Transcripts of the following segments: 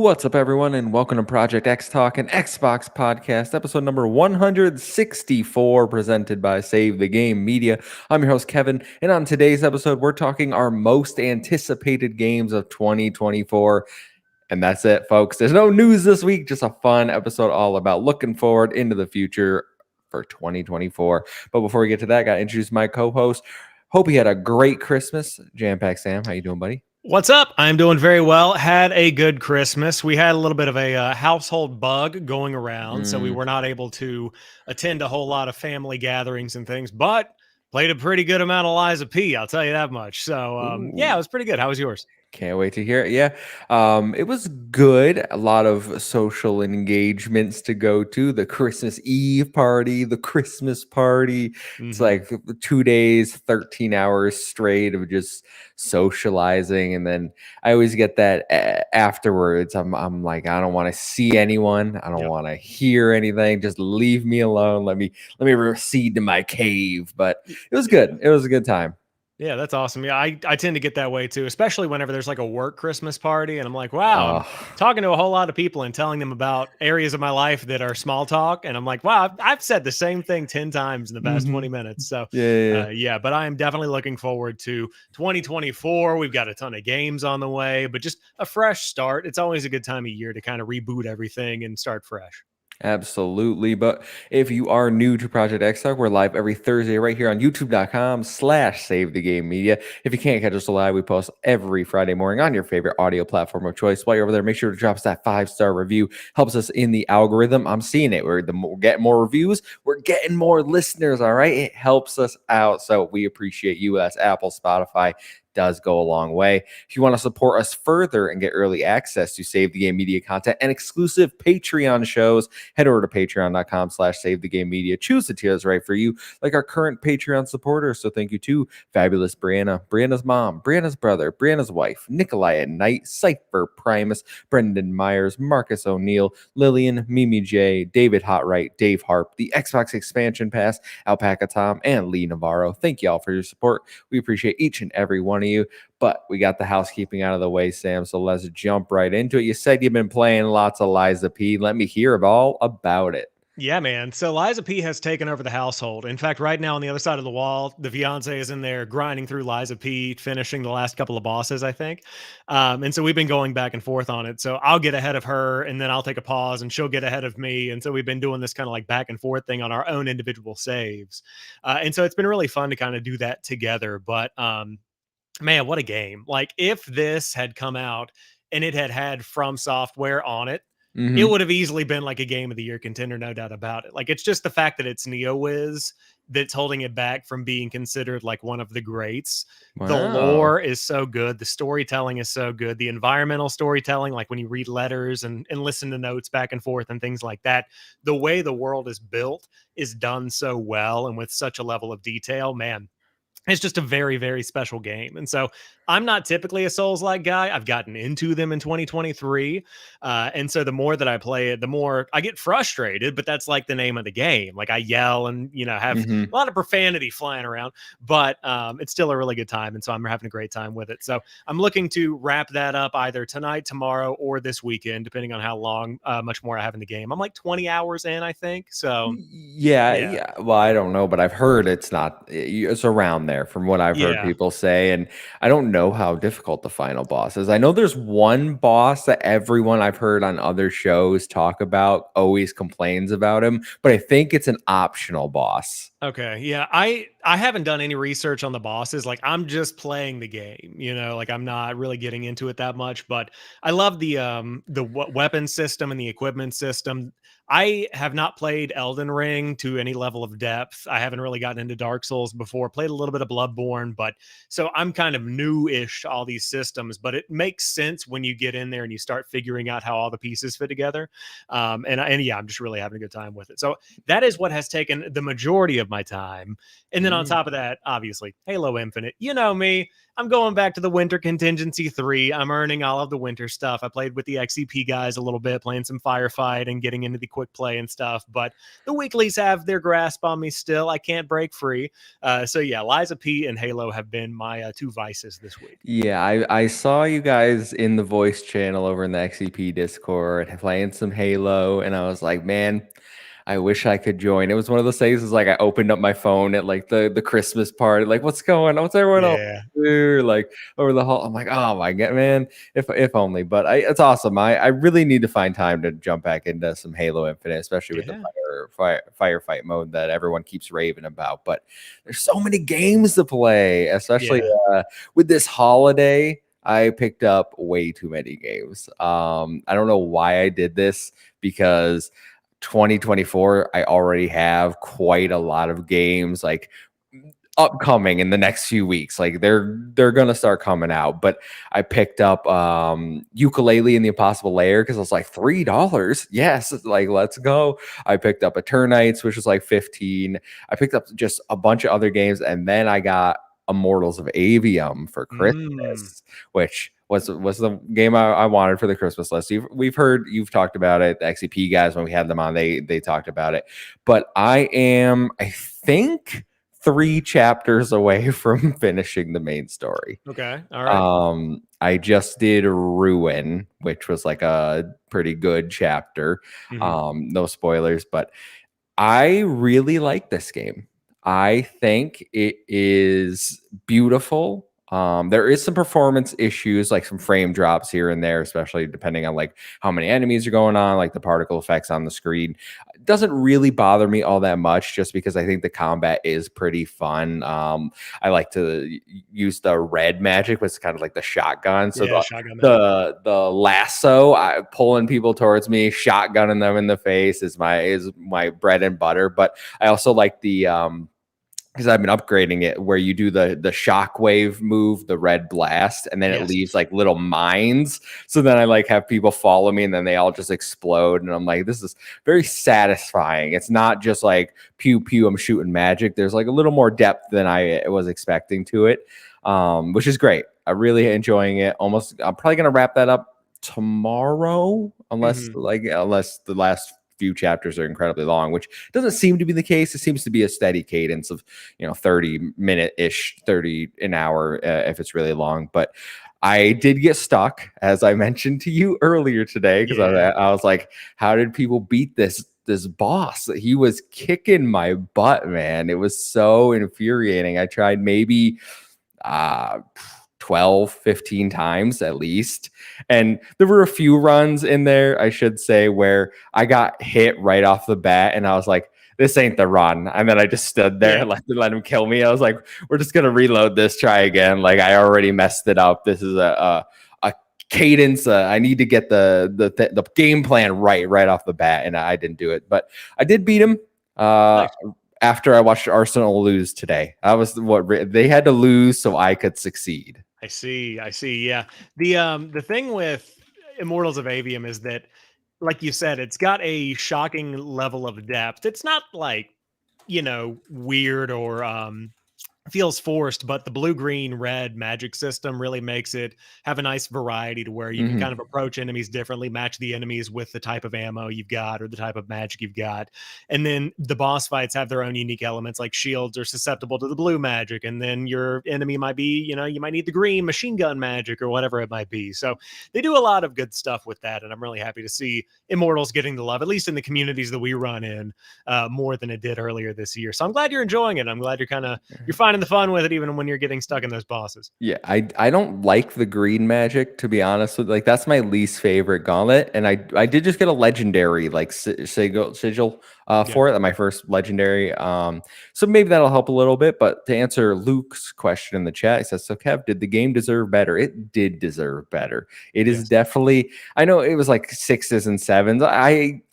What's up, everyone, and welcome to Project XTalk, an Xbox podcast, episode number 164, presented by Save the Game Media. I'm your host, Kevin, and on today's episode, we're talking our most anticipated games of 2024. And that's it, folks. There's no news this week, just a fun episode all about looking forward into the future for 2024. But before we get to that, I got to introduce my co-host. Hope you had a great Christmas. JamPackSam, how you doing, buddy? What's up? I'm doing very well. Had a good Christmas. We had a little bit of a household bug going around, so we were not able to attend a whole lot of family gatherings and things, but played a pretty good amount of Liza P. I'll tell you that much. So, yeah, it was pretty good. How was yours? Can't wait to hear it. Yeah. It was good. A lot of social engagements to go to. The Christmas Eve party, the Christmas party. It's like 2 days, 13 hours straight of just socializing. And then I always get that afterwards. I'm like, I don't want to see anyone. I don't want to hear anything. Just leave me alone. Let me recede to my cave. But it was good. It was a good time. Yeah, that's awesome. Yeah, I tend to get that way too, especially whenever there's like a work Christmas party and I'm like, wow, I'm talking to a whole lot of people and telling them about areas of my life that are small talk. And I'm like, wow, I've said the same thing 10 times in the past 20 minutes. So yeah, but I am definitely looking forward to 2024. We've got a ton of games on the way, but just a fresh start. It's always a good time of year to kind of reboot everything and start fresh. Absolutely. But if you are new to Project XTalk, we're live every Thursday right here on youtube.com/Save the Game Media. If you can't catch us live, we post every Friday morning on your favorite audio platform of choice. While you're over there, make sure to drop us that 5-star review. Helps us in the algorithm. I'm seeing it. We're getting more reviews. We're getting more listeners. All right. It helps us out. So we appreciate you. That's Apple, Spotify. Does go a long way. If you want to support us further and get early access to Save the Game Media content and exclusive Patreon shows, head over to patreon.com/Save the Game Media. Choose the tier that's right for you, like our current Patreon supporters. So thank you to Fabulous Brianna, Brianna's mom, Brianna's brother, Brianna's wife, Nikolai at Night, Cypher Primus, Brendan Myers, Marcus O'Neill, Lillian, Mimi J, David Hotright, Dave Harp, the Xbox Expansion Pass, Alpaca Tom, and Lee Navarro. Thank you all for your support. We appreciate each and every one of you. But we got the housekeeping out of the way, Sam, so let's jump right into it. You said you've been playing lots of Liza P. Let me hear all about it. Yeah, man. So Liza P has taken over the household. In fact, right now on the other side of the wall, the fiance is in there grinding through Liza P, finishing the last couple of bosses, I think. And so we've been going back and forth on it. So I'll get ahead of her and then I'll take a pause and she'll get ahead of me. And so we've been doing this kind of like back and forth thing on our own individual saves. And so it's been really fun to kind of do that together. But man, what a game. Like if this had come out and it had From Software on it, it would have easily been like a game of the year contender, no doubt about it. Like it's just the fact that it's NeoWiz that's holding it back from being considered like one of the greats. Wow. The lore is so good. The storytelling is so good. The environmental storytelling, like when you read letters and listen to notes back and forth and things like that, the way the world is built is done so well and with such a level of detail, man. It's just a very, very special game. And so I'm not typically a Souls-like guy. I've gotten into them in 2023. And so the more that I play it, the more I get frustrated, but that's like the name of the game. Like I yell and, have a lot of profanity flying around, but it's still a really good time. And so I'm having a great time with it. So I'm looking to wrap that up either tonight, tomorrow, or this weekend, depending on how long, much more I have in the game. I'm like 20 hours in, I think. So yeah. Well, I don't know, but I've heard it's around there from what I've heard people say. And I don't know how difficult the final boss is. I know there's one boss that everyone I've heard on other shows talk about always complains about him, but I think it's an optional boss. Okay. Yeah. I haven't done any research on the bosses. Like I'm just playing the game, like I'm not really getting into it that much, but I love the weapon system and the equipment system. I have not played Elden Ring to any level of depth. I haven't really gotten into Dark Souls before, played a little bit of Bloodborne, but so I'm kind of new-ish to all these systems, but it makes sense when you get in there and you start figuring out how all the pieces fit together. And yeah, I'm just really having a good time with it. So that is what has taken the majority of my time. And then on top of that, obviously, Halo Infinite. You know me. I'm going back to the winter contingency 3. I'm earning all of the winter stuff. I played with the XEP guys a little bit, playing some firefight and getting into the quick play and stuff. But the weeklies have their grasp on me still. I can't break free. So yeah, Liza P and Halo have been my two vices this week. Yeah, I saw you guys in the voice channel over in the XCP Discord playing some Halo, and I was like, man, I wish I could join. It was one of those things. Is like I opened up my phone at like the Christmas party, like what's going on? What's everyone else Yeah. do? Like over the whole, I'm like, oh my god, man, if only. But it's awesome. I really need to find time to jump back into some Halo Infinite, especially with the Yeah. firefight mode that everyone keeps raving about. But there's so many games to play, especially Yeah. with this holiday. I picked up way too many games. I don't know why I did this because 2024, I already have quite a lot of games like upcoming in the next few weeks. Like they're gonna start coming out. But I picked up Ukulele and the Impossible Lair because I was like $3. Yes, like let's go. I picked up Eternites, which was like 15. I picked up just a bunch of other games, and then I got Immortals of Avium for Mm. Christmas, which was the game I wanted for the Christmas list. We've heard you've talked about it. The XCP guys, when we had them on, they talked about it. But I think 3 chapters away from finishing the main story. Okay. All right. I just did Ruin, which was like a pretty good chapter. Mhm. No spoilers, but I really like this game. I think it is beautiful. There is some performance issues, like some frame drops here and there, especially depending on like how many enemies are going on, like the particle effects on the screen. It doesn't really bother me all that much, just because I think the combat is pretty fun. I like to use the red magic, which is kind of like the shotgun. So Yeah. Shotgun magic. the lasso, pulling people towards me, shotgunning them in the face is my bread and butter. But I also like the because I've been upgrading it, where you do the shockwave move, the red blast, and then it Yes. leaves like little mines. So then I like have people follow me, and then they all just explode. And I'm like, this is very satisfying. It's not just like pew pew, I'm shooting magic. There's like a little more depth than I was expecting to it, which is great. I'm really enjoying it. I'm probably gonna wrap that up tomorrow, unless Mhm. unless the last few chapters are incredibly long, which doesn't seem to be the case. It seems to be a steady cadence of 30-minute ish, 30 an hour if it's really long. But I did get stuck, as I mentioned to you earlier today, because Yeah. I was like, how did people beat this boss? He was kicking my butt, man. It was so infuriating. I tried maybe uh 12, 15 times at least. And there were a few runs in there, I should say, where I got hit right off the bat, and I was like, this ain't the run. And then I just stood there Yeah. and let him kill me. I was like, we're just gonna reload this, try again. Like, I already messed it up. This is a cadence. I need to get the game plan right off the bat, and I didn't do it. But I did beat him. Uh, Nice. after I watched Arsenal lose today. That was what they had to lose so I could succeed. I see. I see. Yeah. The thing with Immortals of Avium is that, like you said, it's got a shocking level of depth. It's not like, weird or feels forced, but the blue, green, red magic system really makes it have a nice variety to where you can Mhm. kind of approach enemies differently, match the enemies with the type of ammo you've got or the type of magic you've got. And then the boss fights have their own unique elements, like shields are susceptible to the blue magic. And then your enemy might be, you might need the green machine gun magic or whatever it might be. So they do a lot of good stuff with that. And I'm really happy to see Immortals getting the love, at least in the communities that we run in, more than it did earlier this year. So I'm glad you're enjoying it. I'm glad you're finding the fun with it, even when you're getting stuck in those bosses. Yeah, I don't like the green magic, to be honest with, like, that's my least favorite gauntlet. And I did just get a legendary like sigil Yeah. for it, my first legendary. So maybe that'll help a little bit. But to answer Luke's question in the chat, he says, so Kev, did the game deserve better? It did deserve better. It is Yes. definitely, I know it was like 6s and 7s.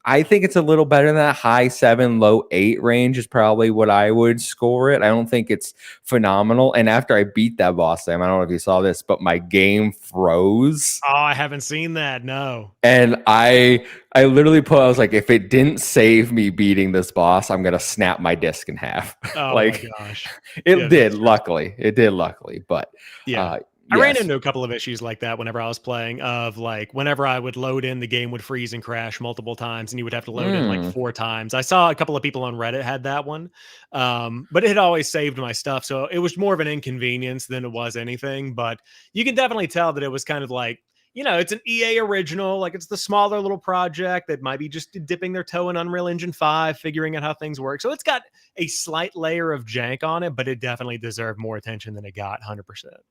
I think it's a little better than that. High 7, low 8 range is probably what I would score it. I don't think it's phenomenal. And after I beat that boss, Sam, I don't know if you saw this, but my game froze. Oh, I haven't seen that. No. And I literally I was like, if it didn't save me beating this boss, I'm gonna snap my disc in half. Oh my Like gosh. Yeah, it did, that's stressful. luckily. It did luckily. But Yeah. I ran yes. into a couple of issues like that whenever I was playing of like whenever I would load in, the game would freeze and crash multiple times and you would have to load in like Mm. 4 times. I saw a couple of people on Reddit had that one. But it had always saved my stuff. So it was more of an inconvenience than it was anything. But you can definitely tell that it was kind of like, it's an EA original. Like it's the smaller little project that might be just dipping their toe in Unreal Engine 5, figuring out how things work. So it's got a slight layer of jank on it, but it definitely deserved more attention than it got, 100%.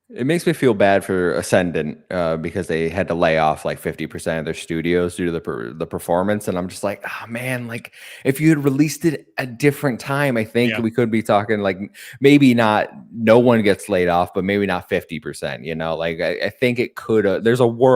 It makes me feel bad for Ascendant because they had to lay off like 50% of their studios due to the performance, and I'm just like, oh man, like if you had released it at a different time, I think Yeah. we could be talking like maybe not no one gets laid off, but maybe not 50%. Like I think it could. There's a world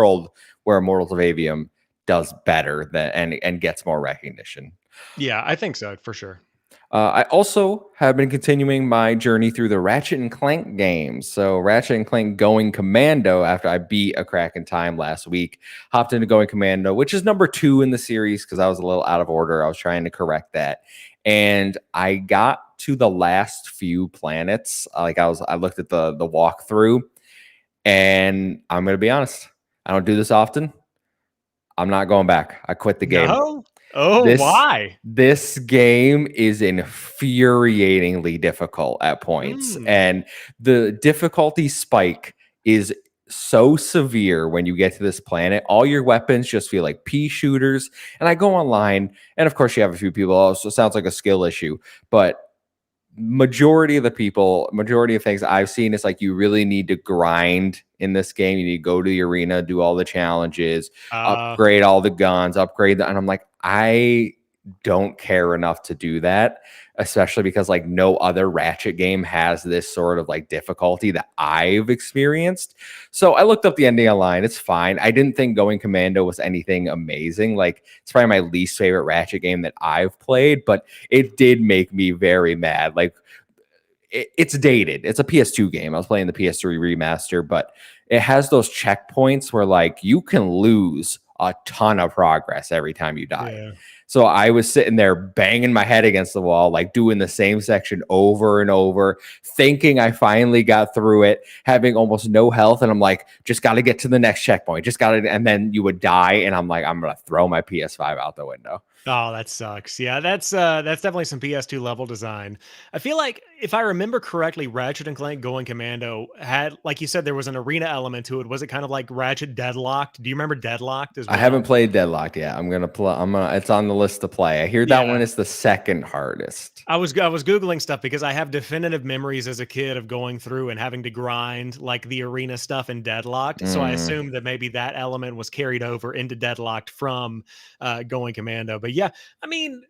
where Immortals of Avium does better than and gets more recognition. Yeah, I think so for sure. I also have been continuing my journey through the Ratchet and Clank games. So Ratchet and Clank Going Commando, after I beat a crack in time last week, hopped into Going Commando, which is number 2 in the series because I was a little out of order. I was trying to correct that. And I got to the last few planets. I looked at the walkthrough, and I'm gonna be honest, I don't do this often. I'm not going back. I quit the game. No? Oh, This why? this game is infuriatingly difficult at points, Mm. and the difficulty spike is so severe when you get to this planet. All your weapons just feel like pea shooters. And I go online, and of course, you have a few people. Oh, so it sounds like a skill issue, but majority of things I've seen is like you really need to grind in this game. You need to go to the arena, do all the challenges, Uh, upgrade all the guns, and I'm like, I don't care enough to do that, especially because like no other Ratchet game has this sort of like difficulty that I've experienced. So I looked up the ending online. It's fine. I didn't think Going Commando was anything amazing. Like it's probably my least favorite Ratchet game that I've played, but it did make me very mad. Like it's dated. It's a PS2 game. I was playing the PS3 remaster, but it has those checkpoints where like you can lose a ton of progress every time you die. yeah. So I was sitting there banging my head against the wall, like doing the same section over and over, thinking I finally got through it, having almost no health. And I'm like, just got to get to the next checkpoint. Just got to. And then you would die. And I'm like, I'm going to throw my PS5 out the window. Oh, that sucks. Yeah, that's definitely some PS2 level design. I feel like if I remember correctly, Ratchet and Clank Going Commando had, like you said, there was an arena element to it. Was it kind of like Ratchet Deadlocked? Do you remember Deadlocked as I haven't well? played Deadlocked yet. I'm gonna play. It's on the list to play. I hear that one Yeah. is the second hardest. I was googling stuff because I have definitive memories as a kid of going through and having to grind like the arena stuff in Deadlocked. So I Mm. assumed that maybe that element was carried over into Deadlocked from Going Commando. But yeah, I mean,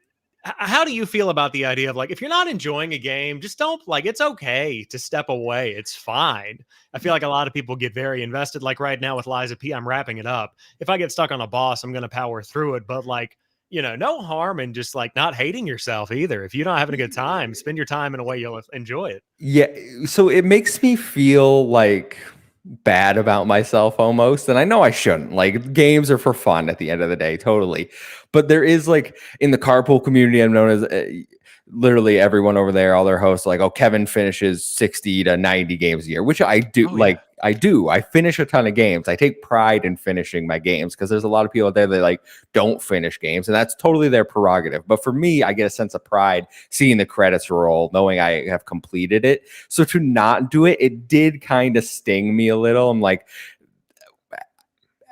how do you feel about the idea of like if you're not enjoying a game, just don't like it's okay to step away. It's fine. I feel like a lot of people get very invested. Like right now with Liza P, I'm wrapping it up. If I get stuck on a boss, I'm gonna power through it. But like no harm in just like not hating yourself either. If you're not having a good time, spend your time in a way you'll enjoy it. Yeah, so it makes me feel like bad about myself almost, and I know I shouldn't. Like games are for fun at the end of the day, totally. But there is like in the carpool community, I'm known as literally everyone over there, all their hosts, like, oh, Kevin finishes 60 to 90 games a year, which I do. Oh yeah. I do. I finish a ton of games. I take pride in finishing my games because there's a lot of people out there that like don't finish games, and that's totally their prerogative. But for me, I get a sense of pride seeing the credits roll, knowing I have completed it. So to not do it, it did kind of sting me a little. I'm like,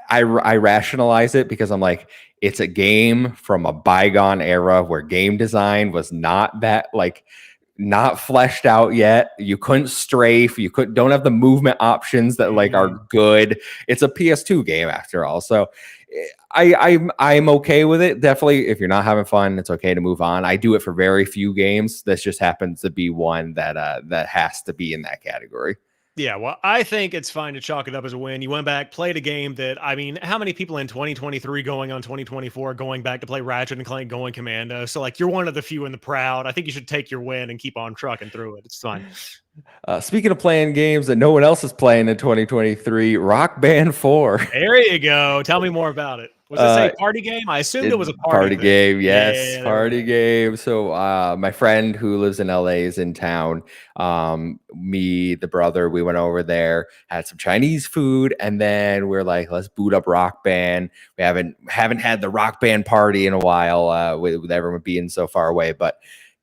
I rationalize it because I'm like, it's a game from a bygone era where game design was not that like not fleshed out yet. You couldn't strafe, don't have the movement options that like are Mhm. good. It's a PS2 game after all. So I'm okay with it. Definitely if you're not having fun, it's okay to move on. I do it for very few games. This just happens to be one that that has to be in that category. Yeah, well, I think it's fine to chalk it up as a win. You went back, played a game that, I mean, how many people in 2023 going on 2024 going back to play Ratchet and Clank going Commando? So, like, you're one of the few and the proud. I think you should take your win and keep on trucking through it. It's fine. Speaking of playing games that no one else is playing in 2023, Rock Band 4. There you go. Tell me more about it. Was this a Uh, party game? I assumed it was a It, party party thing. game, yes, Yeah, there we party go. game. So, my friend who lives in LA is in town. Me, the brother, we went over there, had some Chinese food, and then we're like, let's boot up Rock Band. We haven't had the Rock Band party in a while, with everyone being so far away. But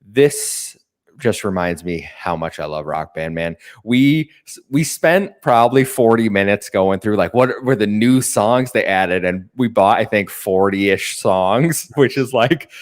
this just reminds me how much I love Rock Band, man. We spent probably 40 minutes going through like what were the new songs they added, and we bought I think 40-ish songs, which is like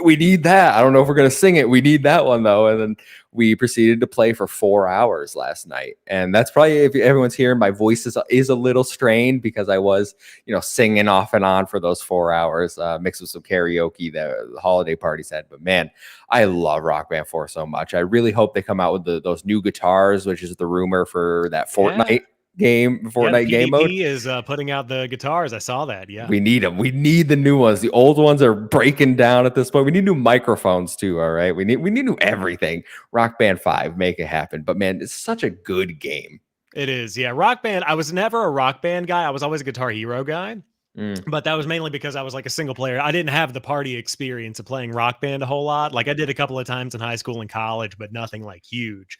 we need that. I don't know if we're gonna sing it. We need that one though. And then we proceeded to play for 4 hours last night. And that's probably, if everyone's hearing my voice is a little strained because I was, singing off and on for those 4 hours, mixed with some karaoke that the holiday parties had. But man, I love Rock Band 4 so much. I really hope they come out with those new guitars, which is the rumor for that Yeah. Yeah, the Fortnite game mode. PvP is putting out the guitars. I saw that. Yeah. We need them. We need the new ones. The old ones are breaking down at this point. We need new microphones too. All right. We need new everything. Rock Band 5, make it happen. But man, it's such a good game. It is. Yeah. Rock Band. I was never a Rock Band guy. I was always a Guitar Hero guy. Mm. But that was mainly because I was like a single player. I didn't have the party experience of playing Rock Band a whole lot. Like I did a couple of times in high school and college, but nothing like huge.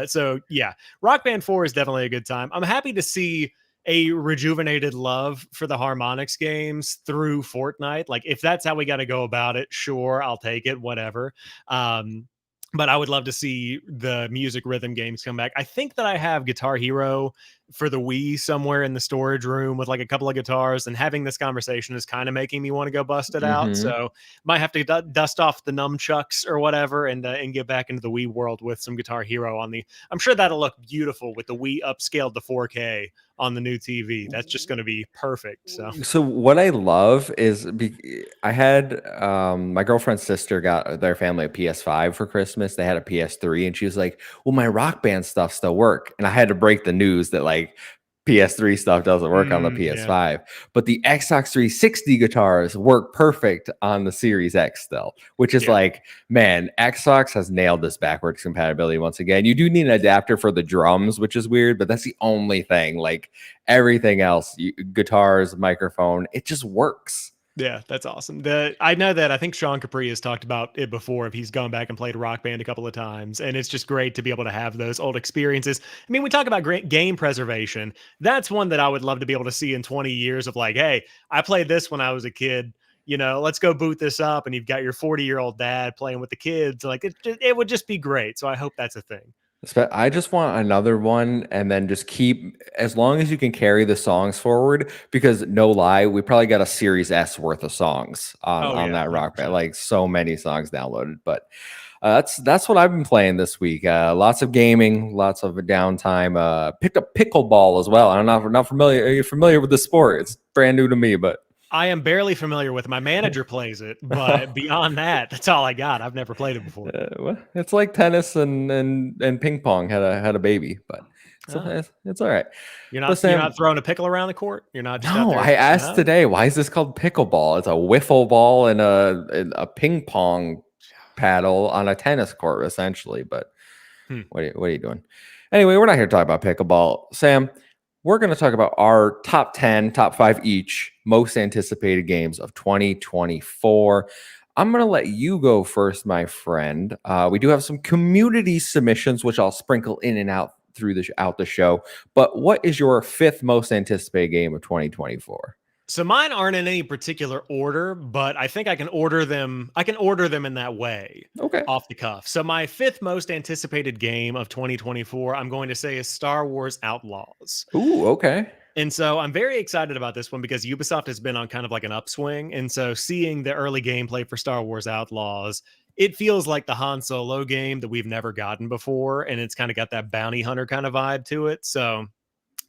So yeah, Rock Band 4 is definitely a good time. I'm happy to see a rejuvenated love for the harmonics games through Fortnite. Like if that's how we got to go about it, sure, I'll take it, whatever. But I would love to see the music rhythm games come back. I think that I have Guitar Hero for the Wii somewhere in the storage room with like a couple of guitars, and having this conversation is kind of making me want to go bust it out. Mm-hmm. So might have to dust off the nunchucks or whatever and get back into the Wii world with some Guitar Hero on the. I'm sure that'll look beautiful with the Wii upscaled to 4K on the new TV. That's just going to be perfect. So what I love is I had my girlfriend's sister got their family a PS5 for Christmas. They had a PS3, and she was like, "Well, my Rock Band stuff still work." And I had to break the news that like PS3 stuff doesn't work on the Yeah. PS5, but the Xbox 360 guitars work perfect on the Series X still, which is Yeah. like, man, Xbox has nailed this backwards compatibility once again. You do need an adapter for the drums, which is weird, but that's the only thing. Like everything else, guitars, microphone, it just works. Yeah, that's awesome. I think Sean Capri has talked about it before. If he's gone back and played Rock Band a couple of times, and it's just great to be able to have those old experiences. I mean, we talk about great game preservation. That's one that I would love to be able to see in 20 years of like, hey, I played this when I was a kid. Let's go boot this up, and you've got your 40-year-old dad playing with the kids. Like it would just be great. So I hope that's a thing. I just want another one, and then just keep as long as you can carry the songs forward. Because no lie, we probably got a Series S worth of songs on Oh on yeah, that Rock Band. 100%. Like so many songs downloaded. But that's what I've been playing this week. Lots of gaming, lots of downtime. Picked up pickleball as well. I'm not familiar. Are you familiar with the sport? It's brand new to me, but I am barely familiar with it. My manager plays it, but beyond that, that's all I got. I've never played it before. Well, it's like tennis and ping pong had a baby, but Oh. it's all right. You're But not Sam, throwing a pickle around the court? You're not just out no, there. I asked No? today, why is this called pickleball? It's a wiffle ball and a ping pong paddle on a tennis court, essentially. But Hmm. what are you doing? Anyway, we're not here to talk about pickleball. Sam, we're going to talk about our top 10, top 5 each most anticipated games of 2024. I'm going to let you go first, my friend. We do have some community submissions, which I'll sprinkle in and out through the show. But what is your 5th most anticipated game of 2024? So mine aren't in any particular order, but I think I can order them. I can order them in that way Okay. off the cuff. So my 5th most anticipated game of 2024, I'm going to say, is Star Wars Outlaws. Ooh, okay. And so I'm very excited about this one because Ubisoft has been on kind of like an upswing. And so seeing the early gameplay for Star Wars Outlaws, it feels like the Han Solo game that we've never gotten before. And it's kind of got that bounty hunter kind of vibe to it. So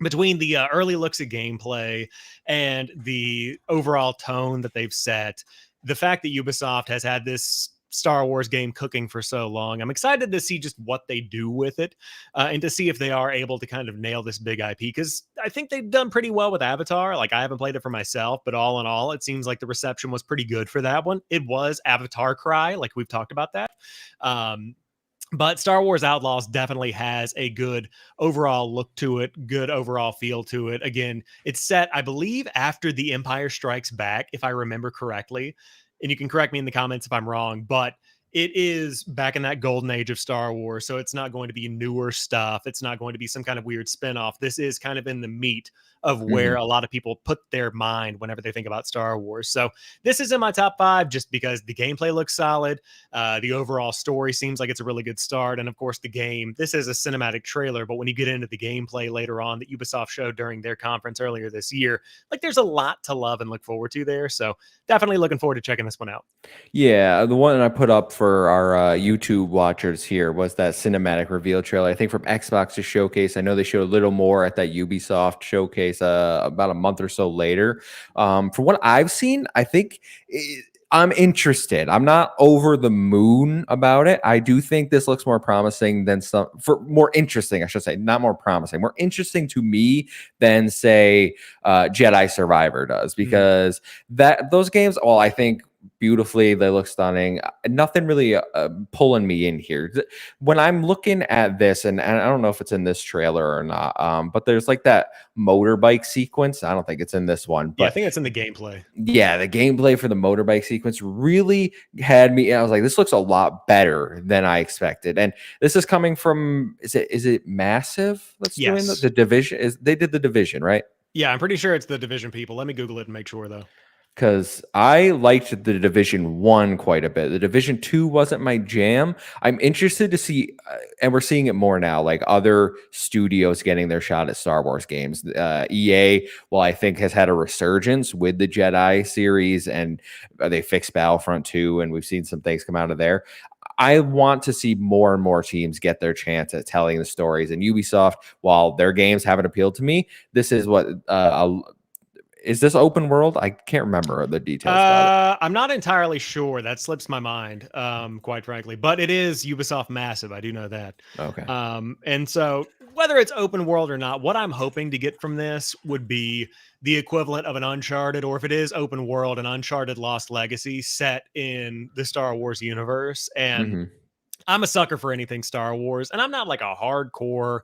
between the early looks at gameplay and the overall tone that they've set, the fact that Ubisoft has had this Star Wars game cooking for so long. I'm excited to see just what they do with it, and to see if they are able to kind of nail this big IP, because I think they've done pretty well with Avatar. Like, I haven't played it for myself, but all in all, it seems like the reception was pretty good for that one. It was Avatar cry, like we've talked about that. Um, but Star Wars Outlaws definitely has a good overall look to it, good overall feel to it. Again, it's set, I believe, after The Empire Strikes Back, if I remember correctly. And you can correct me in the comments if I'm wrong, but it is back in that golden age of Star Wars. So it's not going to be newer stuff. It's not going to be some kind of weird spinoff. This is kind of in the meat of where Mhm. a lot of people put their mind whenever they think about Star Wars. So this is in my top 5 just because the gameplay looks solid. The overall story seems like it's a really good start. And of course, the game, this is a cinematic trailer, but when you get into the gameplay later on that Ubisoft showed during their conference earlier this year, like, there's a lot to love and look forward to there. So definitely looking forward to checking this one out. Yeah, the one I put up for our YouTube watchers here was that cinematic reveal trailer. I think from Xbox's showcase. I know they showed a little more at that Ubisoft showcase about a month or so later. From what I've seen, I think I'm interested. I'm not over the moon about it. I do think this looks more promising than some, for more interesting, I should say, not more promising, more interesting to me than say Jedi Survivor does, because that those games, well, I think beautifully. They look stunning. Nothing really pulling me in here. When I'm looking at this, and I don't know if it's in this trailer or not, but there's like that motorbike sequence. I don't think it's in this one, Yeah, I but think that's in the gameplay. yeah, the gameplay for the motorbike sequence really had me. I was like, this looks a lot better than I expected. And this is coming from, is it Massive that's doing the Yes. Division? Is they did the Division, right? Yeah, I'm pretty sure it's the Division people. Let me Google it and make sure, though. Because I liked the Division 1 quite a bit. The Division 2 wasn't my jam. I'm interested to see, and we're seeing it more now, like other studios getting their shot at Star Wars games. EA, well, I think has had a resurgence with the Jedi series, and they fixed Battlefront 2, and we've seen some things come out of there. I want to see more and more teams get their chance at telling the stories. And Ubisoft, while their games haven't appealed to me, this is what is this open world? I can't remember the details about it. I'm not entirely sure. That slips my mind, quite frankly. But it is Ubisoft Massive. I do know that. Okay. And so whether it's open world or not, what I'm hoping to get from this would be the equivalent of an Uncharted, or if it is open world, an Uncharted Lost Legacy set in the Star Wars universe. And Mhm. I'm a sucker for anything Star Wars, and I'm not like a hardcore,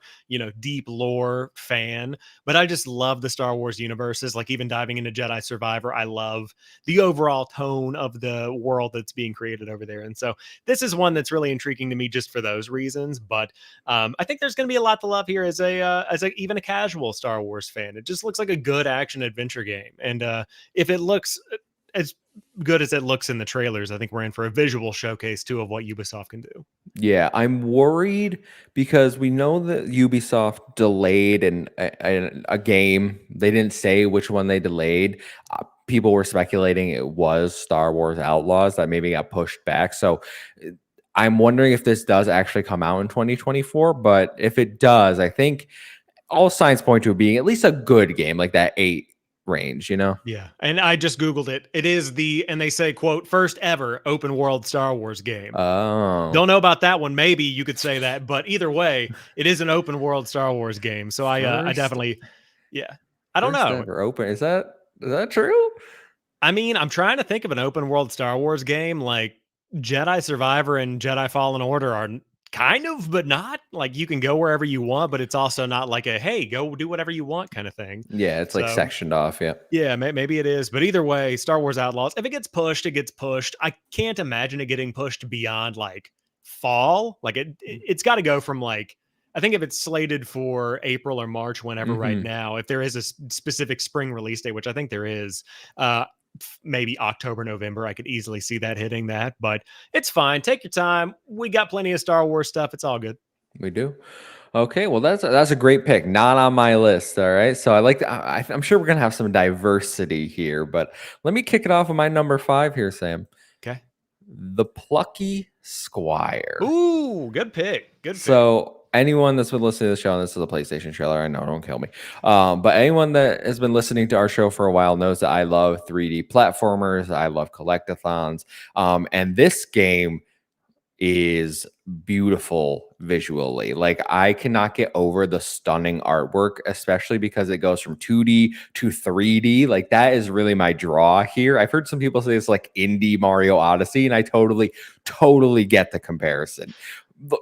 deep lore fan, but I just love the Star Wars universes. Like, even diving into Jedi Survivor, I love the overall tone of the world that's being created over there. And so this is one that's really intriguing to me just for those reasons. But I think there's going to be a lot to love here as even a casual Star Wars fan. It just looks like a good action adventure game, and if it looks as good as it looks in the trailers, I think we're in for a visual showcase too of what Ubisoft can do. Yeah, I'm worried because we know that Ubisoft delayed a game. They didn't say which one they delayed. People were speculating it was Star Wars Outlaws that maybe got pushed back. So I'm wondering if this does actually come out in 2024. But if it does, I think all signs point to it being at least a good game, like that 8 range, you know? Yeah. And I just Googled it. It is and they say, quote, first ever open world Star Wars game. Oh, Don't know about that one. Maybe you could say that, but either way, it is an open world Star Wars game. So I first definitely, yeah. I don't first know. ever open. Is that true? I mean, I'm trying to think of an open world Star Wars game. Like, Jedi Survivor and Jedi Fallen Order are kind of, but not. Like, you can go wherever you want, but it's also not like a, hey, go do whatever you want kind of thing. Yeah, it's like So sectioned off. Yeah. yeah, maybe it is, but either way, Star Wars Outlaws, if it gets pushed, it gets pushed. I can't imagine it getting pushed beyond like fall. Like, it's got to go from like, I think if it's slated for April or March, whenever right Hmm. now, if there is a specific spring release date, which I think there is, uh, maybe October, November, I could easily see that hitting that, but it's fine. Take your time. We got plenty of Star Wars stuff. It's all good. We do. Okay, well that's a great pick. Not on my list. All right, so I like. I'm sure we're gonna have some diversity here, but let me kick it off with my number 5 here, Sam. Okay. The Plucky Squire. Ooh, good pick. Good pick. So anyone that's been listening to the show, and this is a PlayStation trailer, I know, don't kill me. But anyone that has been listening to our show for a while knows that I love 3D platformers. I love collectathons. And this game is beautiful visually. Like, I cannot get over the stunning artwork, especially because it goes from 2D to 3D. Like, that is really my draw here. I've heard some people say it's like indie Mario Odyssey, and I totally get the comparison.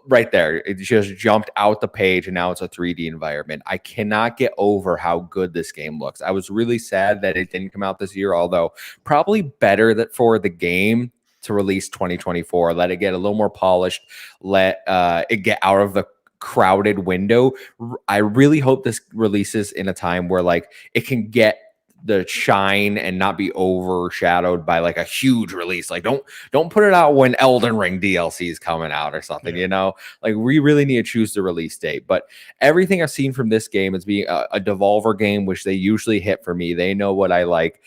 Right there, it just jumped out the page, and now it's a 3D environment. I cannot get over how good this game looks. I was really sad that it didn't come out this year, although probably better that for the game to release 2024, let it get a little more polished, let it get out of the crowded window. I really hope this releases in a time where like it can get the shine and not be overshadowed by like a huge release. Like, don't put it out when Elden Ring DLC is coming out or something, Yeah. you know? Like, we really need to choose the release date. But everything I've seen from this game is being a Devolver game, which they usually hit for me. They know what I like.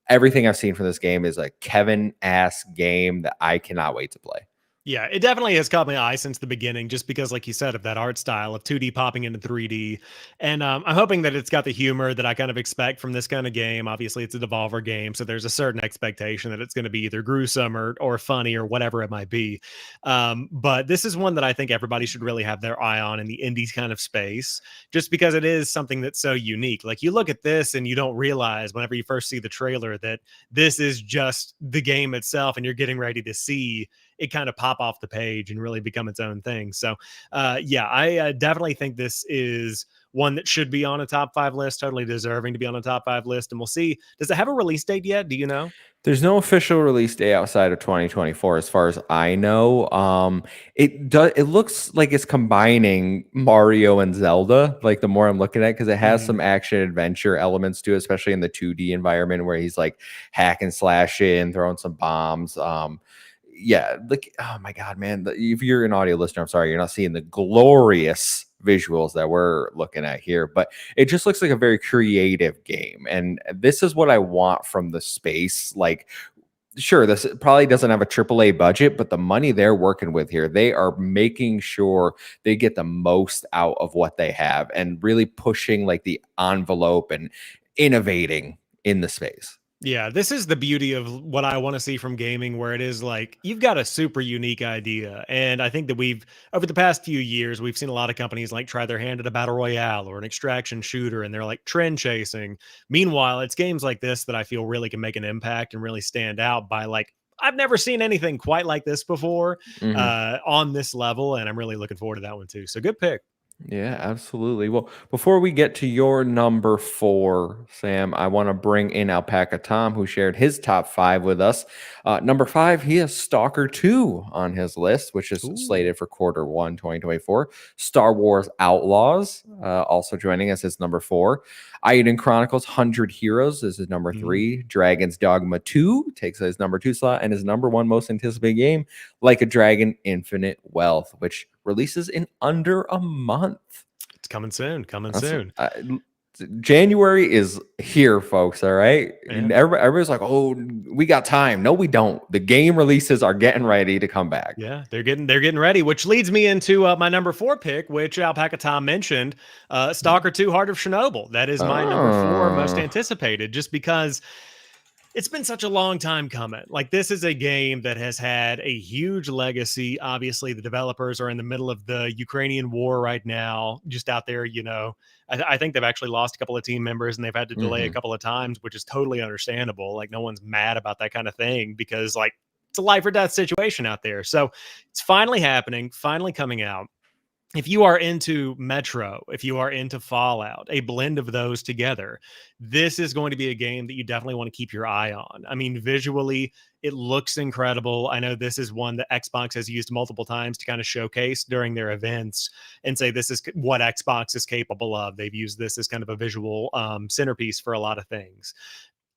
Everything I've seen from this game is a Kevin ass game that I cannot wait to play. Yeah, it definitely has caught my eye since the beginning, just because, like you said, of that art style of 2D popping into 3D. And I'm hoping that it's got the humor that I kind of expect from this kind of game. Obviously, it's a Devolver game, so there's a certain expectation that it's going to be either gruesome or funny or whatever it might be. But this is one that I think everybody should really have their eye on in the indie kind of space, just because it is something that's so unique. Like, you look at this and you don't realize whenever you first see the trailer that this is just the game itself, and you're getting ready to see it kind of pop off the page and really become its own thing. So, yeah, I definitely think this is one that should be on a top 5 list, totally deserving to be on a top 5 list. And we'll see. Does it have a release date yet? Do you know? There's no official release date outside of 2024, as far as I know. It looks like it's combining Mario and Zelda. Like, the more I'm looking at, because it has Mhm. some action adventure elements to it, especially in the 2D environment where he's like hack and slashing, throwing some bombs. Yeah, like, oh my god, man! If you're an audio listener, I'm sorry, you're not seeing the glorious visuals that we're looking at here, but it just looks like a very creative game, and this is what I want from the space. Like, sure, this probably doesn't have a AAA budget, but the money they're working with here, they are making sure they get the most out of what they have and really pushing like the envelope and innovating in the space. Yeah, this is the beauty of what I want to see from gaming, where it is like you've got a super unique idea. And I think that over the past few years, we've seen a lot of companies like try their hand at a battle royale or an extraction shooter, and they're like trend chasing. Meanwhile, it's games like this that I feel really can make an impact and really stand out by like, I've never seen anything quite like this before Mhm. on this level. And I'm really looking forward to that one too. So good pick. Yeah, absolutely. Well, before we get to your number 4, Sam, I want to bring in Alpaca Tom, who shared his top 5 with us. Number 5, he has Stalker 2 on his list, which is Ooh. slated for Q1 2024. Star Wars Outlaws, also joining us, is number 4. Aiden Chronicles 100 Heroes is his number Mm. 3. Dragon's Dogma 2 takes his number 2 slot, and his number 1 most anticipated game, Like a Dragon Infinite Wealth, which releases in under a month. It's coming soon, coming That's soon. January is here, folks. All right. Yeah. Everybody's like, oh, we got time. No, we don't. The game releases are getting ready to come back. Yeah, they're getting ready, which leads me into my number 4 pick, which Alpaca Tom mentioned, Stalker 2: Heart of Chernobyl. That is my number 4 most Oh. anticipated, just because it's been such a long time coming. Like, this is a game that has had a huge legacy. Obviously, the developers are in the middle of the Ukrainian war right now, just out there. I think they've actually lost a couple of team members and they've had to delay a Mhm. couple of times, which is totally understandable. Like, no one's mad about that kind of thing because, like, it's a life or death situation out there. So it's finally happening, finally coming out. If you are into Metro, if you are into Fallout, a blend of those together, this is going to be a game that you definitely want to keep your eye on. I mean, visually, it looks incredible. I know this is one that Xbox has used multiple times to kind of showcase during their events and say this is what Xbox is capable of. They've used this as kind of a visual centerpiece for a lot of things.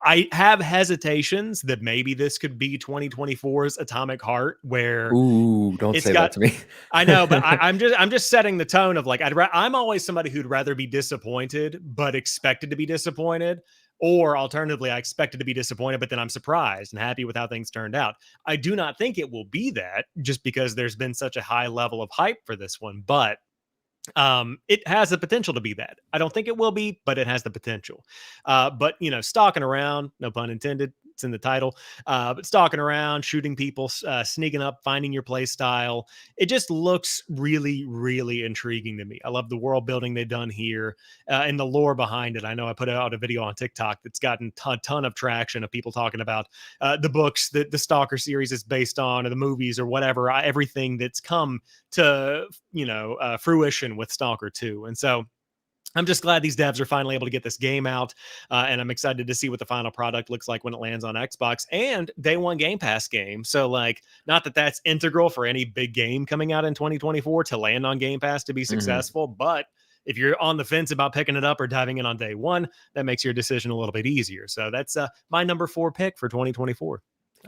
I have hesitations that maybe this could be 2024's Atomic Heart, where Ooh, don't it's say that got to me. I know, but I'm just setting the tone of like I'm always somebody who'd rather be disappointed but expected to be disappointed, or alternatively, I expected to be disappointed but then I'm surprised and happy with how things turned out. I do not think it will be that, just because there's been such a high level of hype for this one, but It has the potential to be that. I don't think it will be, but it has the potential. But stalking around, no pun intended, it's in the title. But stalking around, shooting people, sneaking up, finding your play style, it just looks really, really intriguing to me. I love the world building they've done here, and the lore behind it. I know I put out a video on TikTok that's gotten a ton of traction of people talking about the books that the Stalker series is based on, or the movies, or whatever. Everything that's come to fruition with Stalker 2. And so I'm just glad these devs are finally able to get this game out, and I'm excited to see what the final product looks like when it lands on Xbox and day one Game Pass game. So, like, not that that's integral for any big game coming out in 2024 to land on Game Pass to be Mhm. successful, but if you're on the fence about picking it up or diving in on day one, that makes your decision a little bit easier. So that's my number 4 pick for 2024.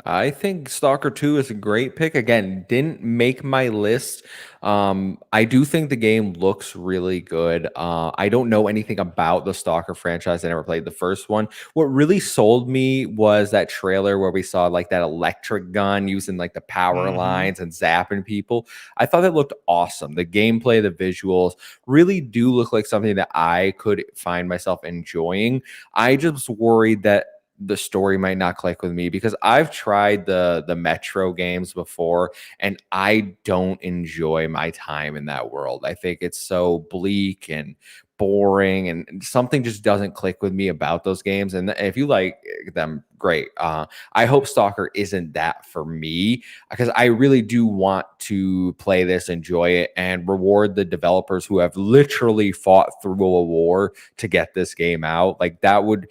I think Stalker 2 is a great pick. Again, didn't make my list. I do think the game looks really good. I don't know anything about the Stalker franchise. I never played the first one. What really sold me was that trailer where we saw like that electric gun using like the power Hmm. lines and zapping people. I thought that looked awesome. The gameplay, the visuals really do look like something that I could find myself enjoying. I just worried that the story might not click with me because I've tried the Metro games before and I don't enjoy my time in that world. I think it's so bleak and boring and something just doesn't click with me about those games. And if you like them, great. I hope Stalker isn't that for me because I really do want to play this, enjoy it, and reward the developers who have literally fought through a war to get this game out. Like that would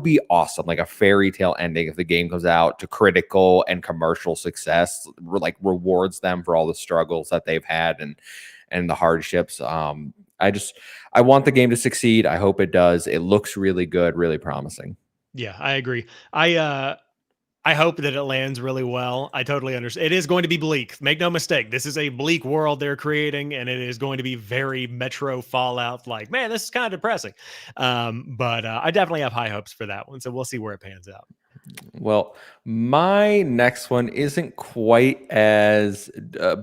be awesome, like a fairy tale ending if the game comes out to critical and commercial success, like rewards them for all the struggles that they've had and the hardships. I want the game to succeed. I hope it does. It looks really good, really promising. Yeah, I agree. I hope that it lands really well. I totally understand. It is going to be bleak. Make no mistake. This is a bleak world they're creating, and it is going to be very Metro Fallout. Like, man, this is kind of depressing. But I definitely have high hopes for that one. So we'll see where it pans out. Well, my next one isn't quite as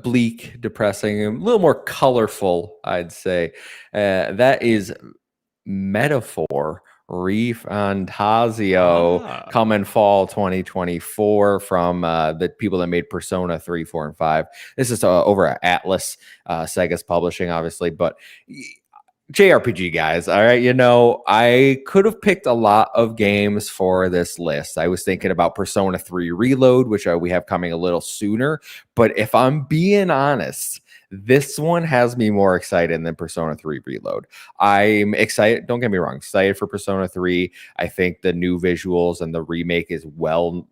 bleak, depressing, a little more colorful, I'd say. That is Metaphor Refantasio Ah, coming fall 2024 from the people that made Persona 3, 4, and 5. This is over at Atlas, Sega's publishing, obviously, but JRPG guys, all right. I could have picked a lot of games for this list. I was thinking about Persona 3 Reload, which we have coming a little sooner. But if I'm being honest, this one has me more excited than Persona 3 Reload. I'm excited. Don't get me wrong, excited for Persona 3. I think the new visuals and the remake is well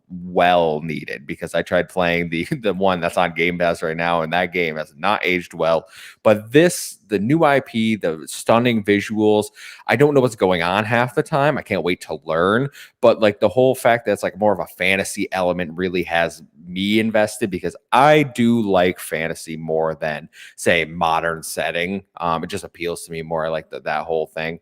needed because I tried playing the one that's on Game Pass right now, and that game has not aged well. But the new IP, the stunning visuals, I don't know what's going on half the time. I can't wait to learn. But like the whole fact that it's like more of a fantasy element really has me invested because I do like fantasy more than say modern setting. It just appeals to me more. I like that whole thing.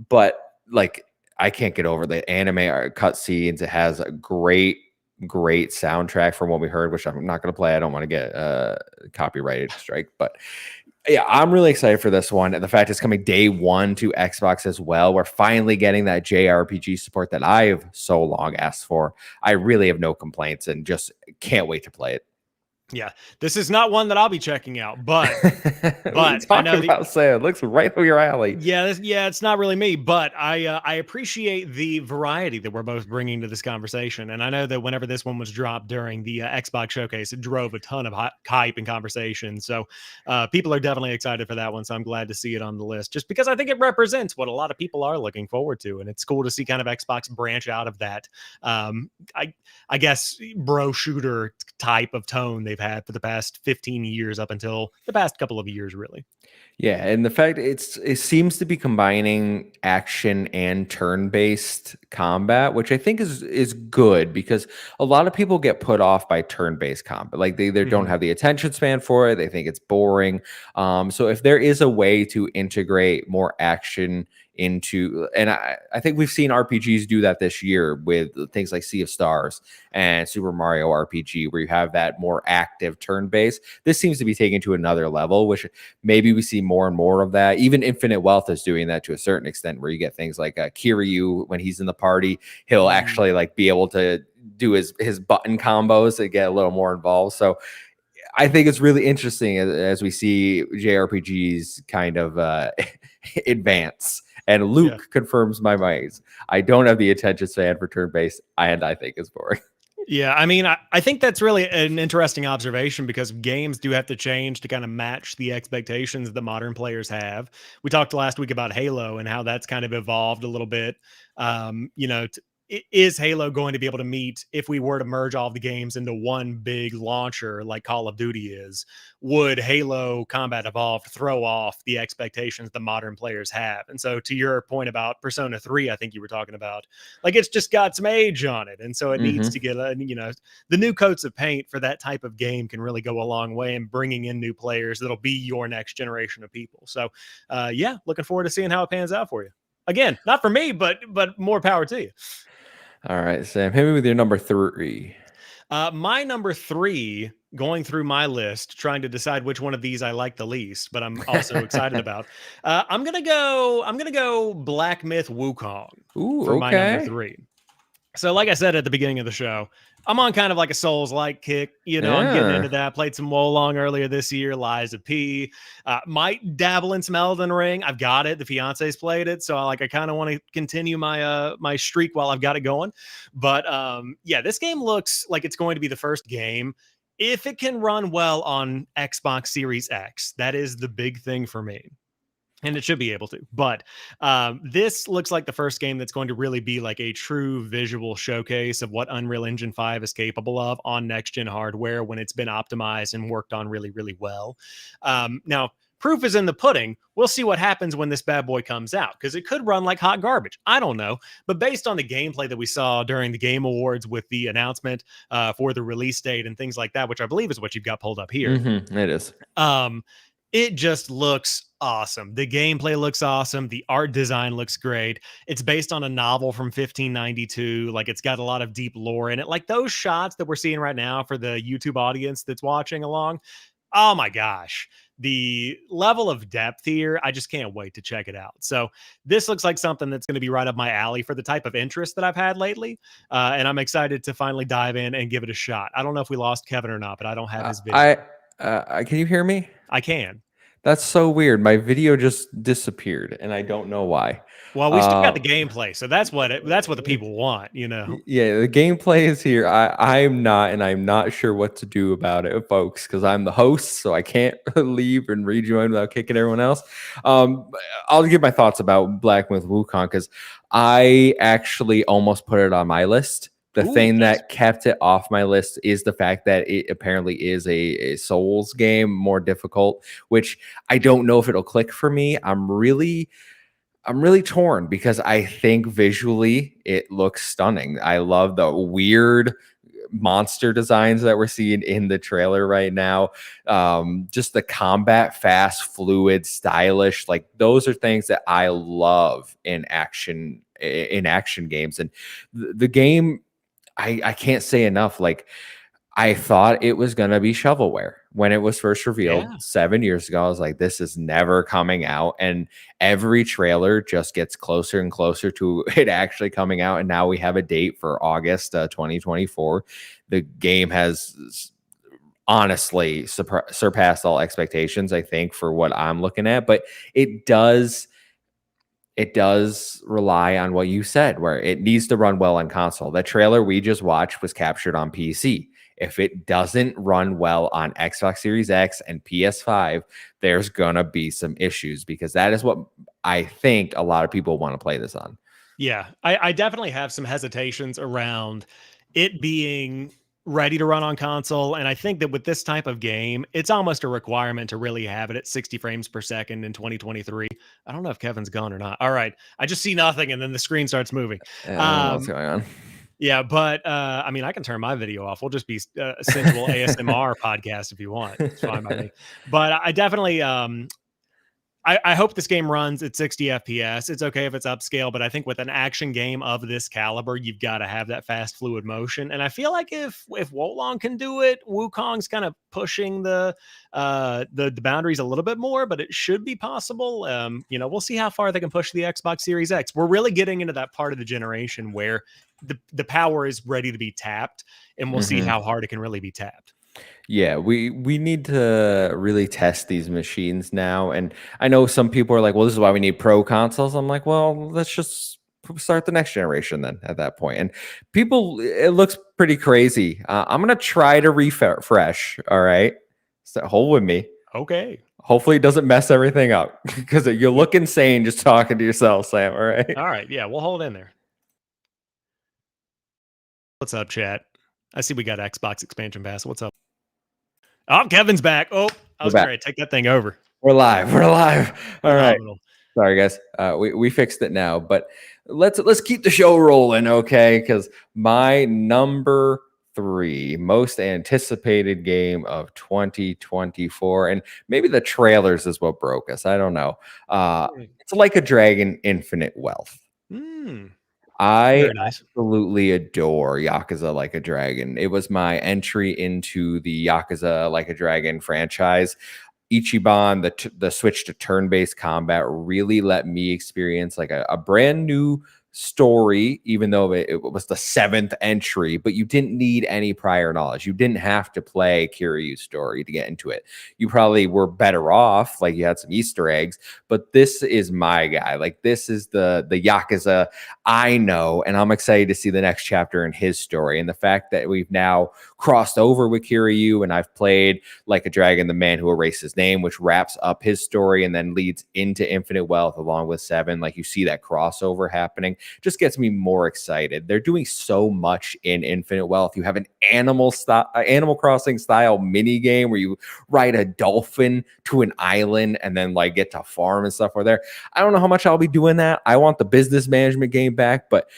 But like I can't get over the anime cutscenes. It has a great soundtrack from what we heard, which I'm not going to play. I don't want to get copyrighted strike, but yeah, I'm really excited for this one. And the fact it's coming day one to Xbox as well. We're finally getting that JRPG support that I've so long asked for. I really have no complaints and just can't wait to play it. yeah. This is not one that I'll be checking out, but What are you I talking know that. about, Sam? It looks right up your alley. Yeah, yeah, it's not really me, but I appreciate the variety that we're both bringing to this conversation, and I know that whenever this one was dropped during the Xbox showcase, it drove a ton of hype and conversation. So people are definitely excited for that one. So I'm glad to see it on the list, just because I think it represents what a lot of people are looking forward to, and it's cool to see kind of Xbox branch out of that. Um, I I guess bro shooter type of tone they've had for the past 15 years up until the past couple of years, really. Yeah, and the fact it seems to be combining action and turn-based combat, which I think is good because a lot of people get put off by turn-based combat. Like they either don't Mhm. have the attention span for it, they think it's boring. So if there is a way to integrate more action into, and I think we've seen RPGs do that this year with things like Sea of Stars and Super Mario RPG, where you have that more active turn base. This seems to be taken to another level, which maybe we see more and more of that. Even Infinite Wealth is doing that to a certain extent, where you get things like Kiryu, when he's in the party, he'll actually like be able to do his button combos to get a little more involved. So I think it's really interesting as we see JRPGs kind of advance. And Yeah. Luke confirms my mind. I don't have the attention span for turn based, and I think it's boring. Yeah, I mean, I think that's really an interesting observation because games do have to change to kind of match the expectations that modern players have. We talked last week about Halo and how that's kind of evolved a little bit. You know, is Halo going to be able to meet if we were to merge all the games into one big launcher like Call of Duty is? Would Halo Combat Evolved throw off the expectations the modern players have? And so, to your point about Persona 3, I think you were talking about, like it's just got some age on it, and so it needs to get the new coats of paint for that type of game can really go a long way in bringing in new players that'll be your next generation of people. So yeah, looking forward to seeing how it pans out for you. Again, not for me, but more power to you. All right, Sam, hit me with your number 3. My number 3, going through my list, trying to decide which one of these I like the least, but I'm also excited about. I'm gonna go. I'm gonna go Black Myth Wukong Ooh, for my number okay. 3. So, like I said at the beginning of the show, I'm on kind of like a Souls-like kick. You know, I'm getting Yeah. into that. Played some Wolong earlier this year, Lies of P. Might dabble in some Elden Ring. I've got it. The fiance's played it, so I kind of want to continue my streak while I've got it going. But yeah, this game looks like it's going to be the first game. If it can run well on Xbox Series X, that is the big thing for me, and it should be able to. But this looks like the first game that's going to really be like a true visual showcase of what Unreal Engine 5 is capable of on next gen hardware when it's been optimized and worked on really, really well. Now, proof is in the pudding. We'll see what happens when this bad boy comes out, because it could run like hot garbage. I don't know. But based on the gameplay that we saw during the Game Awards with the announcement for the release date and things like that, which I believe is what you've got pulled up here, It is. um, it just looks awesome. The gameplay looks awesome. The art design looks great. It's based on a novel from 1592. Like, it's got a lot of deep lore in it. Like those shots that we're seeing right now for the YouTube audience that's watching along. Oh my gosh. The level of depth here, I just can't wait to check it out. So this looks like something that's going to be right up my alley for the type of interest that I've had lately. And I'm excited to finally dive in and give it a shot. I don't know if we lost Kevin or not, but I don't have his video. Can you hear me? I can. That's so weird. My video just disappeared, and I don't know why. Well, we still got Uh, the gameplay, so that's what the people want, you know. yeah, the gameplay is here. I'm not sure what to do about it, folks, because I'm the host, so I can't leave and rejoin without kicking everyone else. Um, I'll give my thoughts about Black Myth Wukong because I actually almost put it on my list. The Ooh, thing nice. that kept it off my list is the fact that it apparently is a Souls game, more difficult, which I don't know if it'll click for me. I'm really torn because I think visually it looks stunning. I love the weird monster designs that we're seeing in the trailer right now. Just the combat, fast, fluid, stylish, like those are things that I love in action games. And the game, I can't say enough. Like, I thought it was going to be shovelware when it was first revealed Yeah. 7 years ago. I was like, this is never coming out. And every trailer just gets closer and closer to it actually coming out. And now we have a date for August 2024. The game has honestly surpassed all expectations, I think, for what I'm looking at. But it does rely on what you said, where it needs to run well on console. The trailer we just watched was captured on PC. If it doesn't run well on Xbox Series X and PS5, there's going to be some issues because that is what I think a lot of people want to play this on. Yeah, I definitely have some hesitations around it being ready to run on console. And I think that with this type of game, it's almost a requirement to really have it at 60 frames per second in 2023. I don't know if Kevin's gone or not. All right. I just see nothing and then the screen starts moving. I don't know what's Um, going on. yeah, but I mean, I can turn my video off. We'll just be a sensual ASMR podcast if you want. It's fine by me. But I definitely I hope this game runs at 60 FPS. It's okay if it's upscale, but I think with an action game of this caliber, you've got to have that fast, fluid motion. And I feel like if Wolong can do it, Wukong's kind of pushing the boundaries a little bit more, but it should be possible. We'll see how far they can push the Xbox Series X. We're really getting into that part of the generation where the power is ready to be tapped, and we'll see how hard it can really be tapped. Yeah, we need to really test these machines now. And I know some people are like, well, this is why we need pro consoles. I'm like, well, let's just start the next generation then at that point. And people, it looks pretty crazy. I'm going to try to refresh. All right. So hold with me. Okay. Hopefully it doesn't mess everything up because you look insane just talking to yourself, Sam. All right. All right. Yeah, we'll hold in there. What's up, chat? I see we got Xbox expansion pass. What's up? Oh, Kevin's back. Oh, I was going to take that thing over. We're live. We're live. All Phenomenal. right. Sorry, guys. We fixed it now, but let's keep the show rolling, okay? Because my number 3 most anticipated game of 2024, and maybe the trailers is what broke us. I don't know. It's Like a Dragon: Infinite Wealth. I absolutely adore Yakuza Like a Dragon. It was my entry into the Yakuza Like a Dragon franchise. Ichiban, the switch to turn-based combat really let me experience like a brand new story, even though it was the 7th entry, but you didn't need any prior knowledge. You didn't have to play Kiryu's story to get into it. You probably were better off, like you had some Easter eggs, but this is my guy. Like this is the Yakuza I know, and I'm excited to see the next chapter in his story. And the fact that we've now crossed over with Kiryu, and I've played Like a Dragon, the Man Who Erased His Name, which wraps up his story and then leads into Infinite Wealth along with 7. Like you see that crossover happening, just gets me more excited. They're doing so much in Infinite Wealth. You have an Animal Crossing style mini game where you ride a dolphin to an island and then like get to farm and stuff. Or there, I don't know how much I'll be doing that. I want the business management game back, but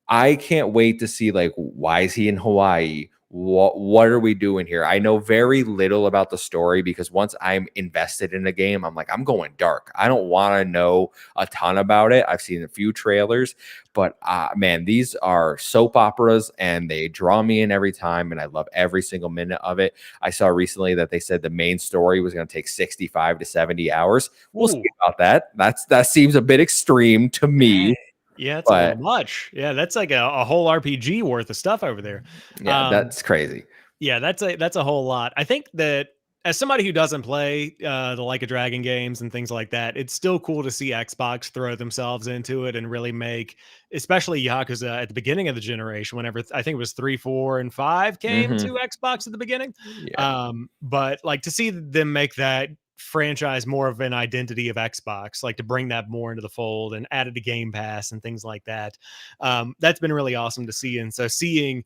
I can't wait to see like, why is he in Hawaii? What are we doing here? I know very little about the story because once I'm invested in a game, I'm like, I'm going dark. I don't want to know a ton about it. I've seen a few trailers, but man, these are soap operas and they draw me in every time. And I love every single minute of it. I saw recently that they said the main story was going to take 65 to 70 hours. We'll see about that. That seems a bit extreme to me. Yeah, it's a little much. Yeah, that's like a whole RPG worth of stuff over there. Yeah, that's crazy. Yeah, that's a whole lot. I think that as somebody who doesn't play the Like a Dragon games and things like that, it's still cool to see Xbox throw themselves into it and really make, especially Yakuza at the beginning of the generation, whenever I think it was 3, 4, and 5 came to Xbox at the beginning. Yeah. But like to see them make that franchise more of an identity of Xbox, like to bring that more into the fold and add it to Game Pass and things like that. That's been really awesome to see. And so seeing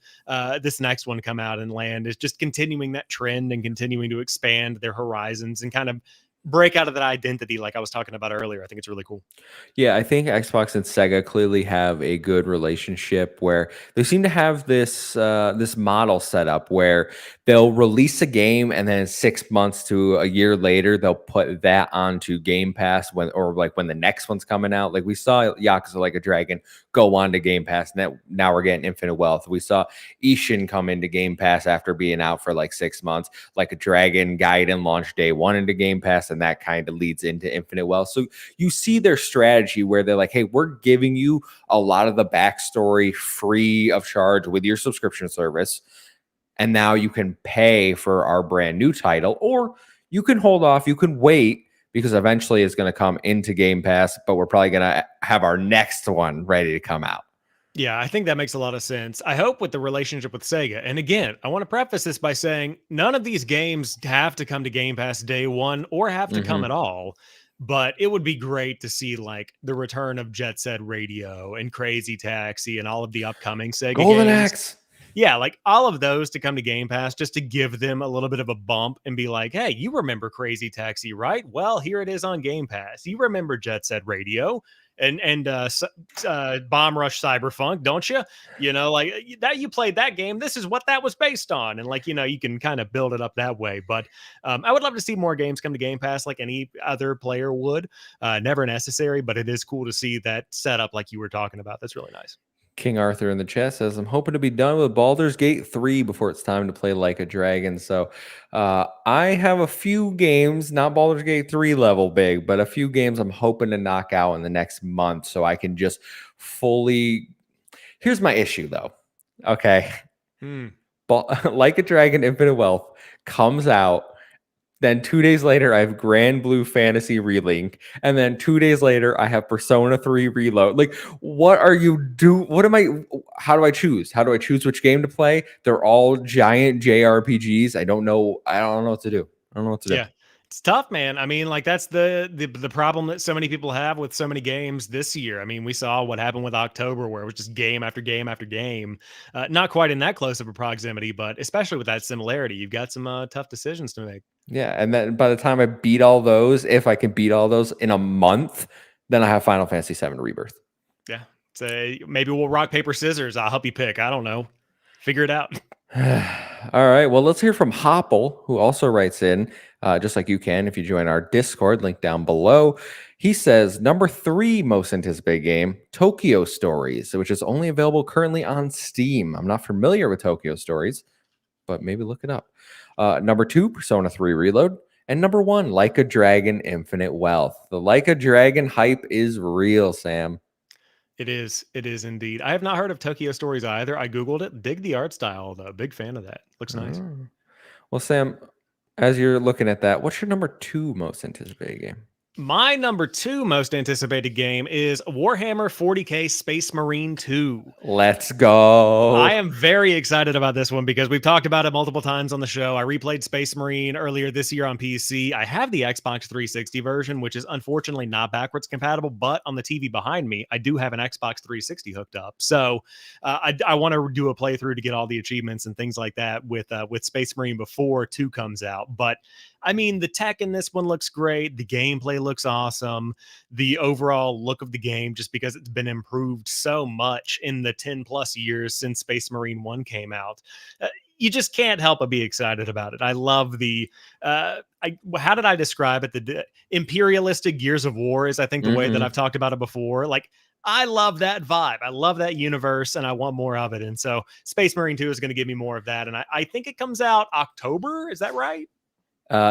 this next one come out and land is just continuing that trend and continuing to expand their horizons and kind of break out of that identity like I was talking about earlier. I think it's really cool. Yeah, I think Xbox and Sega clearly have a good relationship where they seem to have this model set up where they'll release a game and then 6 months to a year later they'll put that onto Game Pass when the next one's coming out. Like we saw Yakuza Like a Dragon go on to Game Pass, and now we're getting Infinite Wealth. We saw Ishin come into Game Pass after being out for like 6 months. Like a Dragon Gaiden launched day 1 into Game Pass, and that kind of leads into Infinite Wealth. So you see their strategy where they're like, hey, we're giving you a lot of the backstory free of charge with your subscription service. And now you can pay for our brand new title, or you can hold off, you can wait because eventually it's going to come into Game Pass, but we're probably going to have our next one ready to come out. Yeah, I think that makes a lot of sense. I hope with the relationship with Sega. And again, I want to preface this by saying none of these games have to come to Game Pass day 1 or have to come at all. But it would be great to see like the return of Jet Set Radio and Crazy Taxi and all of the upcoming Sega Golden games. Axe. Yeah, like all of those to come to Game Pass just to give them a little bit of a bump and be like, hey, you remember Crazy Taxi, right? Well, here it is on Game Pass. You remember Jet Set Radio? Bomb Rush Cyberpunk, don't you? You know, like that you played that game. This is what that was based on, and like you can kind of build it up that way. But I would love to see more games come to Game Pass, like any other player would. Never necessary, but it is cool to see that setup, like you were talking about. That's really nice. King Arthur in the chat says, I'm hoping to be done with Baldur's Gate 3 before it's time to play Like a Dragon. So I have a few games, not Baldur's Gate 3 level big, but a few games I'm hoping to knock out in the next month so I can just fully. Here's my issue, though. Okay. Like a Dragon Infinite Wealth comes out. Then 2 days later, I have Grand Blue Fantasy Relink. And then 2 days later, I have Persona 3 Reload. Like, what are you do? What am I? How do I choose? How do I choose which game to play? They're all giant JRPGs. I don't know. I don't know what to do. I don't know what to do. Yeah. It's tough, man. I mean, like that's the problem that so many people have with so many games this year. I mean, we saw what happened with October, where it was just game after game after game. Not quite in that close of a proximity, but especially with that similarity, you've got some tough decisions to make. Yeah, and then by the time I beat all those, if I can beat all those in a month, then I have Final Fantasy VII Rebirth. Yeah. Say maybe we'll rock paper scissors. I'll help you pick. I don't know. Figure it out. All right. Well, let's hear from Hopple, who also writes in, just like you can if you join our Discord, link down below. He says, number 3 most anticipated game, Tokyo Stories, which is only available currently on Steam. I'm not familiar with Tokyo Stories, but maybe look it up. Number 2, Persona 3 Reload. And number 1, Like a Dragon Infinite Wealth. The Like a Dragon hype is real, Sam. It is. It is indeed. I have not heard of Tokyo Stories either. I Googled it. Dig the art style, though. Big fan of that. Looks nice. Well, Sam, as you're looking at that, what's your number 2 most anticipated game? My number 2 most anticipated game is Warhammer 40K Space Marine 2. Let's go. I am very excited about this one because we've talked about it multiple times on the show. I replayed Space Marine earlier this year on PC. I have the Xbox 360 version, which is unfortunately not backwards compatible, but on the TV behind me, I do have an Xbox 360 hooked up. So I want to do a playthrough to get all the achievements and things like that with Space Marine before 2 comes out. But I mean, the tech in this one looks great. The gameplay looks awesome. The overall look of the game, just because it's been improved so much in the 10 plus years since Space Marine 1 came out. You just can't help but be excited about it. I love the, how did I describe it? The imperialistic Gears of War is, I think, the way that I've talked about it before. Like, I love that vibe. I love that universe and I want more of it. And so Space Marine 2 is going to give me more of that. And I think it comes out October. Is that right?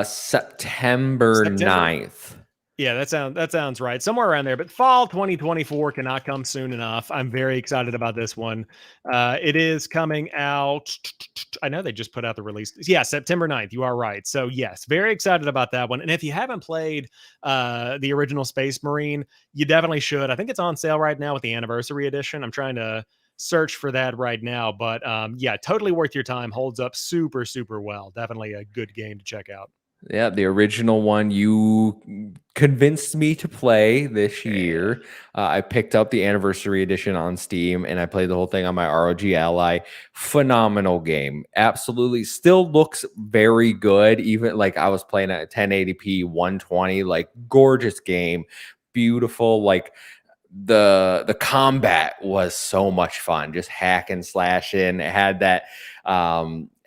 September 9th. Yeah, that sounds right. Somewhere around there. But fall 2024 cannot come soon enough. I'm very excited about this one. It is coming out. I know they just put out the release. Yeah, September 9th. You are right. So yes, very excited about that one. And if you haven't played the original Space Marine, you definitely should. I think it's on sale right now with the anniversary edition. I'm trying to search for that right now, but yeah, totally worth your time. Holds up super, super well. Definitely a good game to check out. Yeah, the original one you convinced me to play this year. I picked up the anniversary edition on Steam and I played the whole thing on my ROG Ally. Phenomenal game. Absolutely. Still looks very good. Even like I was playing at 1080p 120, like gorgeous game. Beautiful. Like the combat was so much fun, just hack and slashing. It had that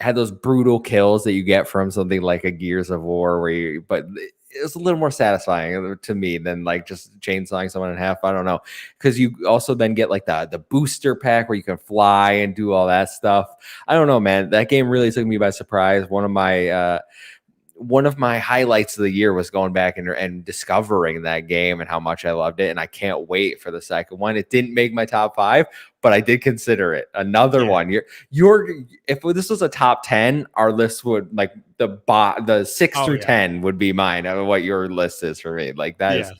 had those brutal kills that you get from something like a Gears of War but it was a little more satisfying to me than like just chainsawing someone in half. I don't know, because you also then get like the booster pack where you can fly and do all that stuff. I don't know, man, that game really took me by surprise. One of my highlights of the year was going back and discovering that game and how much I loved it. And I can't wait for the second one. It didn't make my top 5, but I did consider it. Another one. If this was a top 10, our list would like the 6 through 10 would be mine. I don't know what your list is for me. Like that is,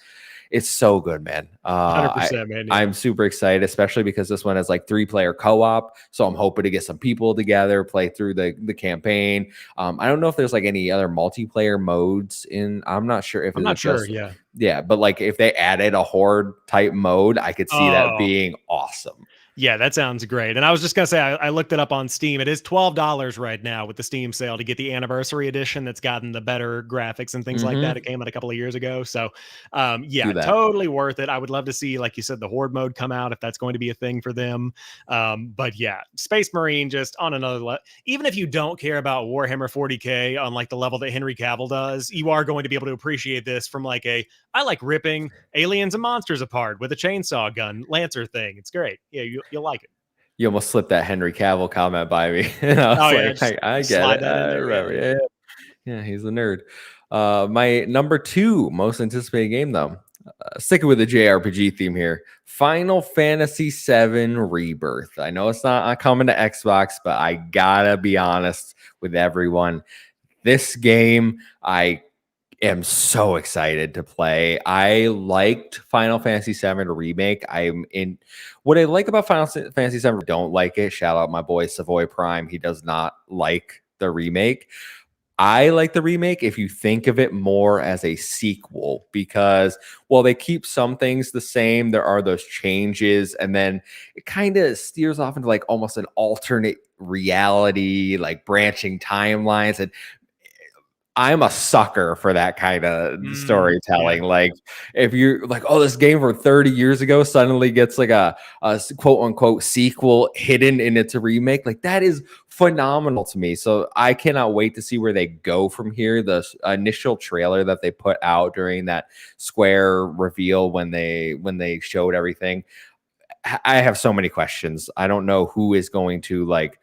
it's so good, man. 100%, man. Yeah. I'm super excited, especially because this one has like 3-player co-op. So I'm hoping to get some people together, play through the campaign. I don't know if there's like any other multiplayer modes in. I'm not sure if I'm not sure. Yeah, but like if they added a horde type mode, I could see that being awesome. Yeah, that sounds great. And I was just gonna say, I looked it up on Steam. It is $12 right now with the Steam sale to get the anniversary edition that's gotten the better graphics and things like that. It Mm-hmm. came out a couple of years ago. So Do yeah, that. totally worth it. I would love to see, like you said, the Horde mode come out if that's going to be a thing for them. But yeah, Space Marine just on another level. Even if you don't care about Warhammer 40K on like the level that Henry Cavill does, you are going to be able to appreciate this from like I like ripping aliens and monsters apart with a chainsaw gun lancer thing. It's great. Yeah, you'll like it. You almost slipped that Henry Cavill comment by me. And I was Oh yeah, like, just I get slide it. that in I there. Yeah. remember. Yeah, yeah, he's a nerd. My number two most anticipated game, though, sticking with the JRPG theme here, Final Fantasy VII Rebirth. I know it's not coming to Xbox, but I gotta be honest with everyone. This game, I am so excited to play. I liked Final Fantasy VII Remake. I'm in. What I like about Final Fantasy VII, don't like it. Shout out my boy Savoy Prime. He does not like the remake. I like the remake if you think of it more as a sequel, because while they keep some things the same, there are those changes, and then it kind of steers off into like almost an alternate reality, like branching timelines. And I'm a sucker for that kind of Yeah. storytelling. Like, if you're like, oh, this game from 30 years ago suddenly gets like a quote unquote sequel hidden in its remake, like that is phenomenal to me. So I cannot wait to see where they go from here. The initial trailer that they put out during that Square reveal when they showed everything, I have so many questions. I don't know who is going to like.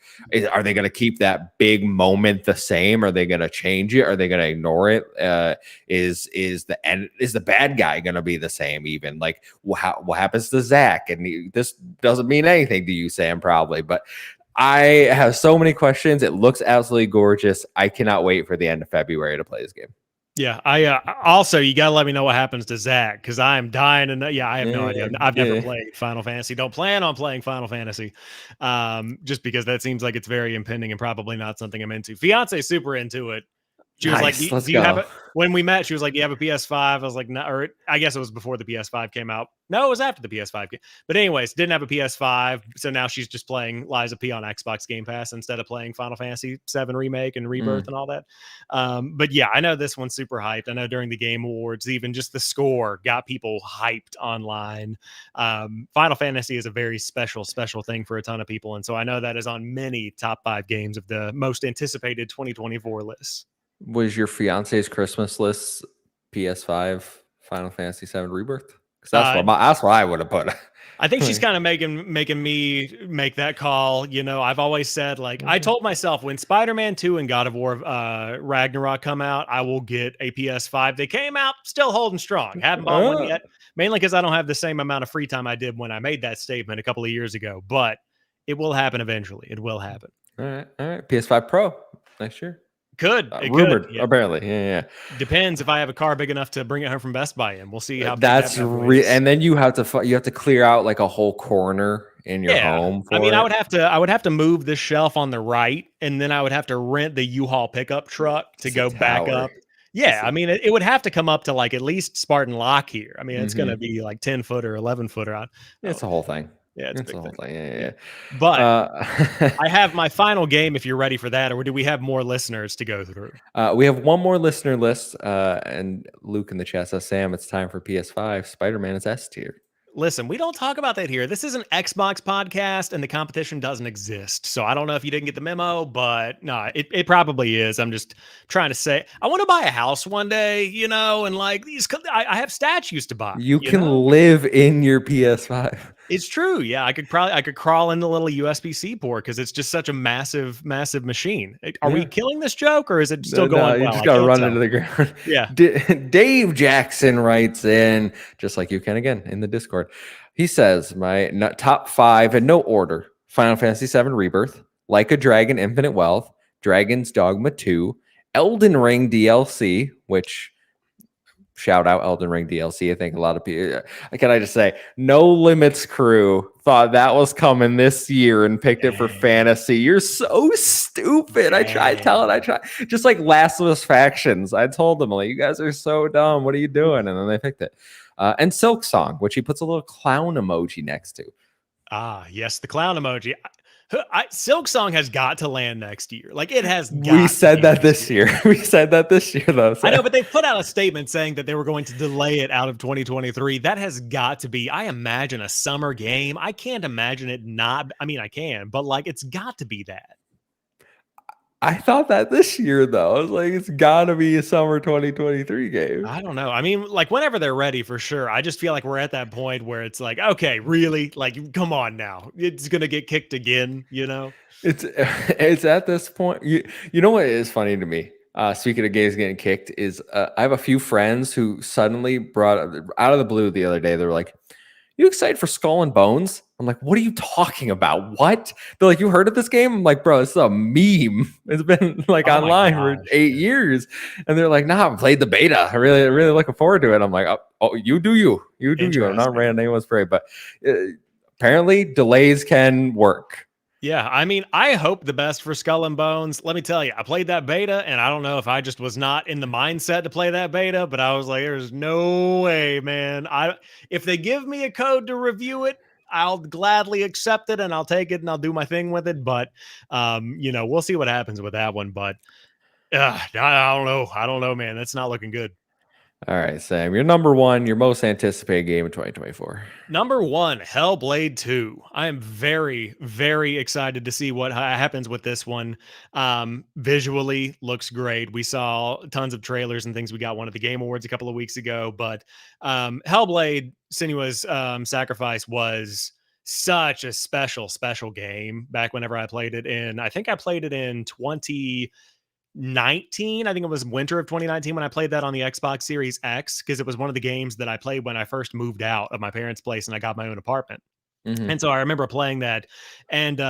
Are they going to keep that big moment the same? Are they going to change it? Are they going to ignore it? Is the bad guy going to be the same? Even like what happens to Zach? And this doesn't mean anything to you, Sam, probably, but I have so many questions. It looks absolutely gorgeous. I cannot wait for the end of February to play this game. Yeah, I also you gotta let me know what happens to Zach because I'm dying to know. Yeah, I have no idea. Yeah, I've never yeah. played Final Fantasy. Don't plan on playing Final Fantasy, just because that seems like it's very impending and probably not something I'm into. Fiance's super into it. She was like, Nice. Let's do you have go. it?" When we met, she was like, "Do you have a PS5?" I was like, "No," or I guess it was before the PS5 came out. No, it was after the PS5 came. But anyways, didn't have a PS5, so now she's just playing Liza P on Xbox Game Pass instead of playing Final Fantasy VII Remake and Rebirth Mm. and all that. But yeah, I know this one's super hyped. I know during the Game Awards, even just the score got people hyped online. Final Fantasy is a very special thing for a ton of people, and so I know that is on many top 5 games of the most anticipated 2024 lists. Was your fiance's Christmas list PS5 Final Fantasy VII Rebirth? Because Uh, that's what I would have put. I think she's kind of making me make that call. You know, I've always said like I Okay. told myself when Spider-Man 2 and God of War Ragnarok come out, I will get a PS5. They came out still holding strong. Haven't bought one Uh, yet, mainly because I don't have the same amount of free time I did when I made that statement a couple of years ago. But it will happen eventually. It will happen. all right, all right. PS5 Pro next year. It could. Rumored, Yeah. apparently. Yeah, Depends if I have a car big enough to bring it home from Best Buy in. We'll see yeah. how big that bad boy is. And then you have to clear out like a whole corner in your Yeah. home I mean, for it. I would have to move this shelf on the right, and then I would have to rent the U-Haul pickup truck to It's a go back tower. up. Yeah, I mean, it would have to come up to like at least Spartan Lock here. I mean, it's gonna Mm-hmm. be like 10 footer, 11 footer. It's a whole thing. Yeah, it's a It's a big whole thing. thing. Yeah, Yeah. yeah, But yeah. I have my final game if you're ready for that, or do we have more listeners to go through? We have one more listener list, and Luke in the chat says, "Sam, it's time for PS5. Spider-Man is S tier." Listen, we don't talk about that here. This is an Xbox podcast and the competition doesn't exist. So I don't know if you didn't get the memo, but no, it probably is. I'm just trying to say, I want to buy a house one day, you know, and like I have statues to buy, You you can know? live in your PS5. It's true. Yeah, I could crawl in the little USB-C port because it's just such a massive machine. Are we Yeah. killing this joke or is it still No, no, going you well? just I gotta can't run into tell. the ground. Yeah. Dave Jackson writes in, just like you can again in the Discord. He says, "My top 5 in no order: Final Fantasy VII Rebirth, Like a Dragon, Infinite Wealth, Dragon's Dogma 2, Elden Ring DLC," which shout out Elden Ring DLC. I think a lot of people, can I just say, No Limits crew thought that was coming this year and picked it for Dang. fantasy. You're so stupid. I tried telling, I Dang. tried, just like Last of Us Factions. I told them, like, you guys are so dumb. What are you doing? And then they picked it. And Silk Song, which he puts a little clown emoji next to. Ah, yes, the clown emoji. Silk Song has got to land next year. Like it has We got to said be that next this year. year. We said that this year, though. I know, Sam. but they put out a statement saying that they were going to delay it out of 2023. That has got to be, I imagine, a summer game. I can't imagine it not. I mean, I can, but like it's got to be that. I thought that this year, though. I was like, it's got to be a summer 2023 game. I don't know. I mean, like whenever they're ready for sure. I just feel like we're at that point where it's like, okay, really? Like, come on now. It's gonna get kicked again, you know? It's it's at this point. You know what is funny to me? Speaking of games getting kicked, is I have a few friends who suddenly brought out of the blue the other day. They were like, "You excited for Skull and Bones?" I'm like, "What are you talking about? What?" They're like, "You heard of this game?" I'm like, "Bro, this is a meme. It's been like Oh my online for gosh. 8 years." And they're like, "Nah, I played the beta. Really looking forward to it." I'm like, "Oh, you do you. You do you." I'm not Interesting. raining anyone's parade, but uh, apparently delays can work. Yeah, I mean, I hope the best for Skull and Bones. Let me tell you, I played that beta, and I don't know if I just was not in the mindset to play that beta, but I was like, "There's no way, man! If they give me a code to review it, I'll gladly accept it, and I'll take it, and I'll do my thing with it." But, we'll see what happens with that one. But I don't know. I don't know, man. That's not looking good. All right, Sam, your number one, your most anticipated game of 2024. Number one, Hellblade 2. I am very, very excited to see what happens with this one. Visually looks great. We saw tons of trailers and things. We got one at the Game Awards a couple of weeks ago, but Hellblade Sinuous Sacrifice was such a special, special game back whenever I played it in. I think I played it in 2019. I think it was winter of 2019 when I played that on the Xbox Series X because it was one of the games that I played when I first moved out of my parents' place and I got my own apartment. Hmm. And so I remember playing that, and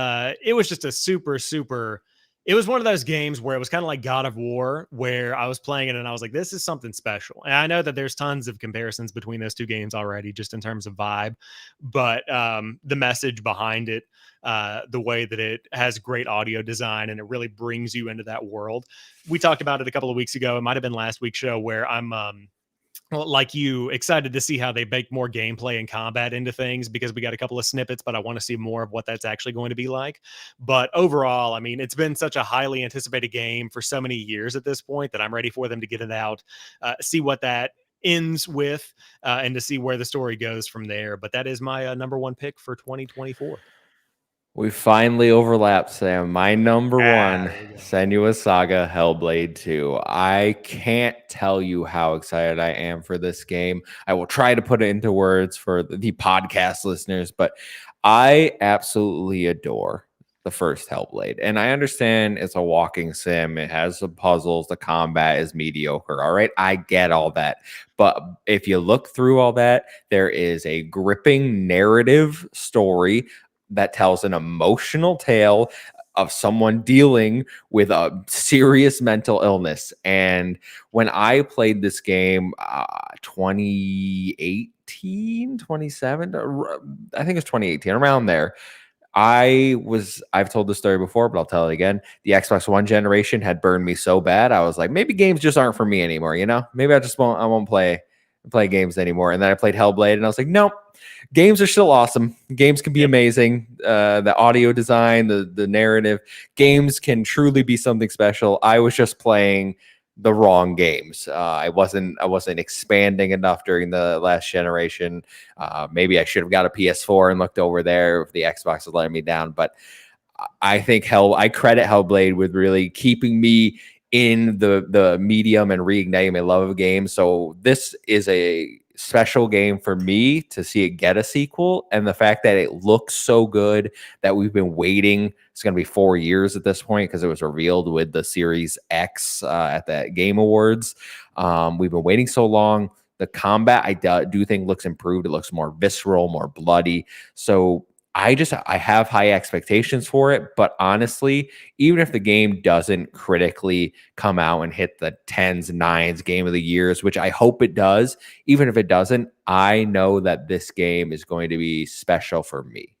it was just a super, super. It was one of those games where it was kind of like God of War, where I was playing it and I was like, "This is something special." And I know that there's tons of comparisons between those two games already, just in terms of vibe, but the message behind it, the way that it has great audio design and it really brings you into that world. We talked about it a couple of weeks ago. It might have been last week's show where I'm well, like you, excited to see how they bake more gameplay and combat into things because we got a couple of snippets, but I want to see more of what that's actually going to be like. But overall, I mean, it's been such a highly anticipated game for so many years at this point that I'm ready for them to get it out, see what that ends with, and to see where the story goes from there. But that is my number one pick for 2024. We finally overlapped, Sam. My number one, There we go. Senua's Saga Hellblade 2. I can't tell you how excited I am for this game. I will try to put it into words for the podcast listeners, but I absolutely adore the first Hellblade. And I understand it's a walking sim, it has some puzzles, the combat is mediocre. All right, I get all that. But if you look through all that, there is a gripping narrative story that tells an emotional tale of someone dealing with a serious mental illness. And when I played this game, 2018, 27, I think it's 2018, around there. I've told this story before, but I'll tell it again. The Xbox One generation had burned me so bad. I was like, maybe games just aren't for me anymore. Maybe I won't play games anymore. And then I played Hellblade and I was like, nope, games are still awesome. Games can be Yep. amazing. The audio design, the narrative, games can truly be something special. I was just playing the wrong games. I wasn't expanding enough during the last generation. Maybe I should have got a PS4 and looked over there if the Xbox was letting me down. But I credit Hellblade with really keeping me in the medium and reigniting my love of games. So this is a special game for me to see it get a sequel, and the fact that it looks so good that we've been waiting. It's going to be 4 years at this point because it was revealed with the Series X at the Game Awards. We've been waiting so long. The combat do think looks improved. It looks more visceral, more bloody. So I have high expectations for it, but honestly, even if the game doesn't critically come out and hit the tens, nines game of the years, which I hope it does, even if it doesn't, I know that this game is going to be special for me.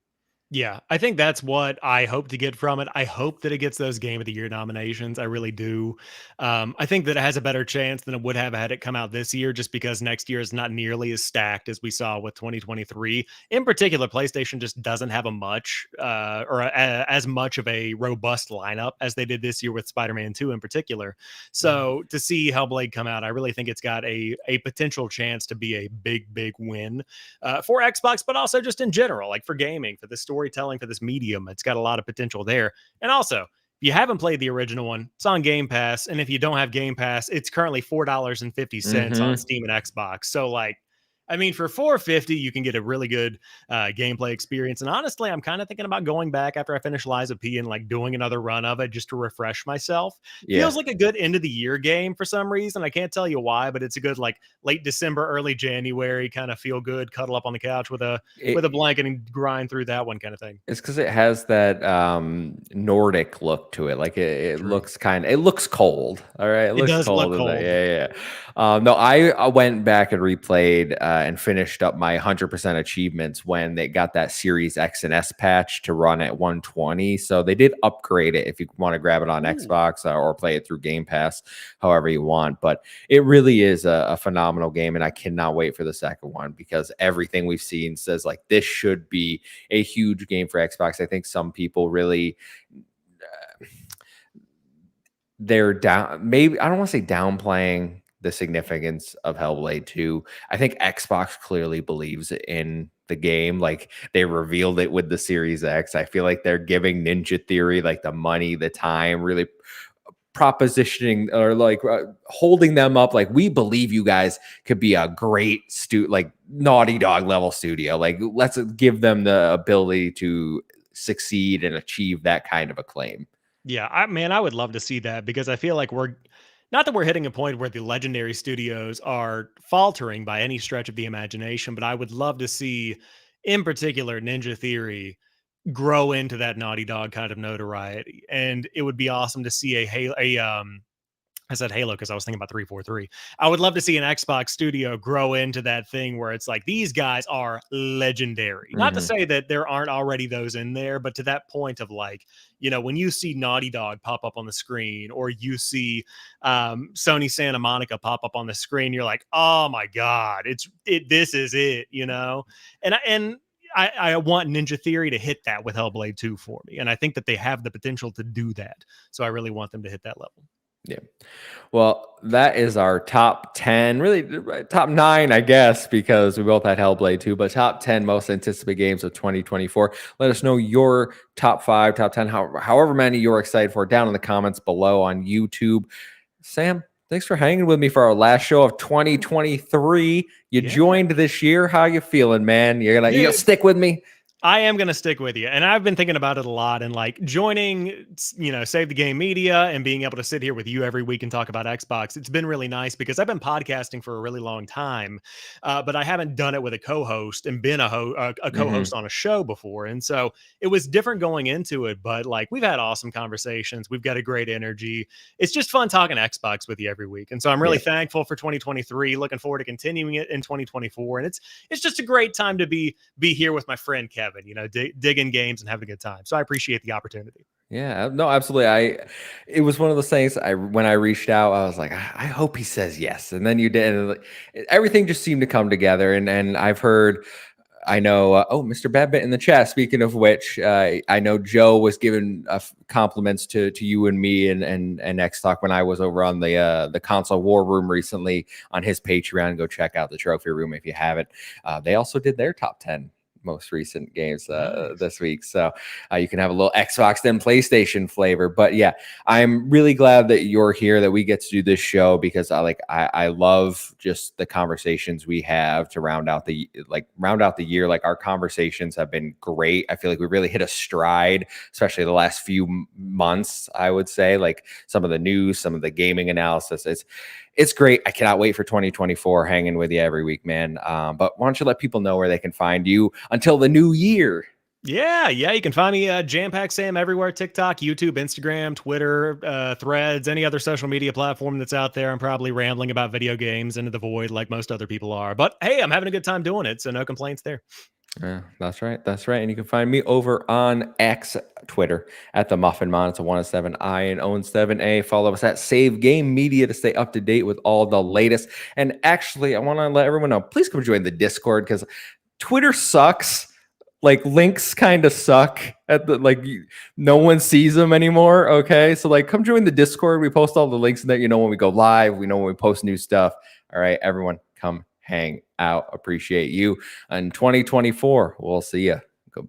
Yeah, I think that's what I hope to get from it. I hope that it gets those Game of the Year nominations. I really do. I think that it has a better chance than it would have had it come out this year, just because next year is not nearly as stacked as we saw with 2023. In particular, PlayStation just doesn't have a much as much of a robust lineup as they did this year with Spider-Man 2 in particular. So to see Hellblade come out, I really think it's got a potential chance to be a big win for Xbox, but also just in general, like for gaming, for the storytelling, for this medium. It's got a lot of potential there. And also, if you haven't played the original one, it's on Game Pass. And if you don't have Game Pass, it's currently $4.50 on Hmm. Steam and Xbox. So, like, I mean, for 450, you can get a really good gameplay experience. And honestly, I'm kind of thinking about going back after I finish Lies of P and like doing another run of it just to refresh myself. Yeah. Feels like a good end of the year game for some reason. I can't tell you why, but it's a good like late December, early January kind of feel good, cuddle up on the couch with a It, blanket and grind through that one kind of thing. It's because it has that Nordic look to it. Like it True. looks it looks cold. All right, it It looks does look cold. cold. Yeah, yeah. No, I went back and replayed and finished up my 100% achievements when they got that Series X and S patch to run at 120. So they did upgrade it if you want to grab it on Ooh. Xbox or play it through Game Pass, however you want. But it really is a phenomenal game, and I cannot wait for the second one because everything we've seen says like this should be a huge game for Xbox. I think some people really they're down. Maybe I don't want to say downplaying the significance of Hellblade 2. I think Xbox clearly believes in the game. Like they revealed it with the Series X. I feel like they're giving Ninja Theory like the money, the time, really propositioning or like holding them up like we believe you guys could be a great like Naughty Dog level studio, like let's give them the ability to succeed and achieve that kind of acclaim. Yeah, I would love to see that because I feel like we're not that we're hitting a point where the legendary studios are faltering by any stretch of the imagination, but I would love to see, in particular, Ninja Theory grow into that Naughty Dog kind of notoriety. And it would be awesome to see I said Halo because I was thinking about 343. I would love to see an Xbox studio grow into that thing where it's like these guys are legendary. Not to Hmm. say that there aren't already those in there, but to that point of like, when you see Naughty Dog pop up on the screen or you see Sony Santa Monica pop up on the screen, you're like, oh my God, this is it. And I want Ninja Theory to hit that with Hellblade 2 for me. And I think that they have the potential to do that. So I really want them to hit that level. Yeah. Well, that is our top 10, really top 9, I guess, because we both had Hellblade 2, but top 10 most anticipated games of 2024. Let us know your top 5, top 10, however many you're excited for down in the comments below on YouTube. Sam, thanks for hanging with me for our last show of 2023. You Yeah. joined this year. How you feeling, man? You gonna Dude, stick with me? I am going to stick with you. And I've been thinking about it a lot and like joining, Save the Game Media and being able to sit here with you every week and talk about Xbox. It's been really nice because I've been podcasting for a really long time, but I haven't done it with a co host and been a co host Hmm. on a show before. And so it was different going into it, but like we've had awesome conversations. We've got a great energy. It's just fun talking Xbox with you every week. And so I'm really Yeah. thankful for 2023, looking forward to continuing it in 2024. And it's just a great time to be here with my friend Kevin, digging games and having a good time. So I appreciate the opportunity. Yeah, no, absolutely. It was one of those things. When I reached out, I was like, I hope he says yes, and then you did. And everything just seemed to come together. And I've heard, I know. Oh, Mr. Badbit in the chat. Speaking of which, I know Joe was giving compliments to you and me and X Talk when I was over on the console war room recently on his Patreon. Go check out the trophy room if you haven't. They also did their top 10 most recent games Nice. this week. So you can have a little Xbox then PlayStation flavor. But yeah, I'm really glad that you're here, that we get to do this show because I love just the conversations we have to round out the year. Like our conversations have been great. I feel like we really hit a stride, especially the last few months. I would say like some of the news, some of the gaming analysis. It's great. I cannot wait for 2024 hanging with you every week, man. But why don't you let people know where they can find you until the new year? Yeah, yeah. You can find me JamPackSam everywhere: TikTok, YouTube, Instagram, Twitter, Threads, any other social media platform that's out there. I'm probably rambling about video games into the void like most other people are. But hey, I'm having a good time doing it, so no complaints there. Yeah, that's right. That's right. And you can find me over on X Twitter at the Muffin Mon. It's a 1 7 I and own 7A. Follow us at Save Game Media to stay up to date with all the latest. And actually, I want to let everyone know, please come join the Discord because Twitter sucks. Like links kind of suck at the no one sees them anymore. Okay. So like come join the Discord. We post all the links in there. You know when we go live, we know when we post new stuff. All right, everyone, come hang out. Appreciate you. In 2024, we'll see you.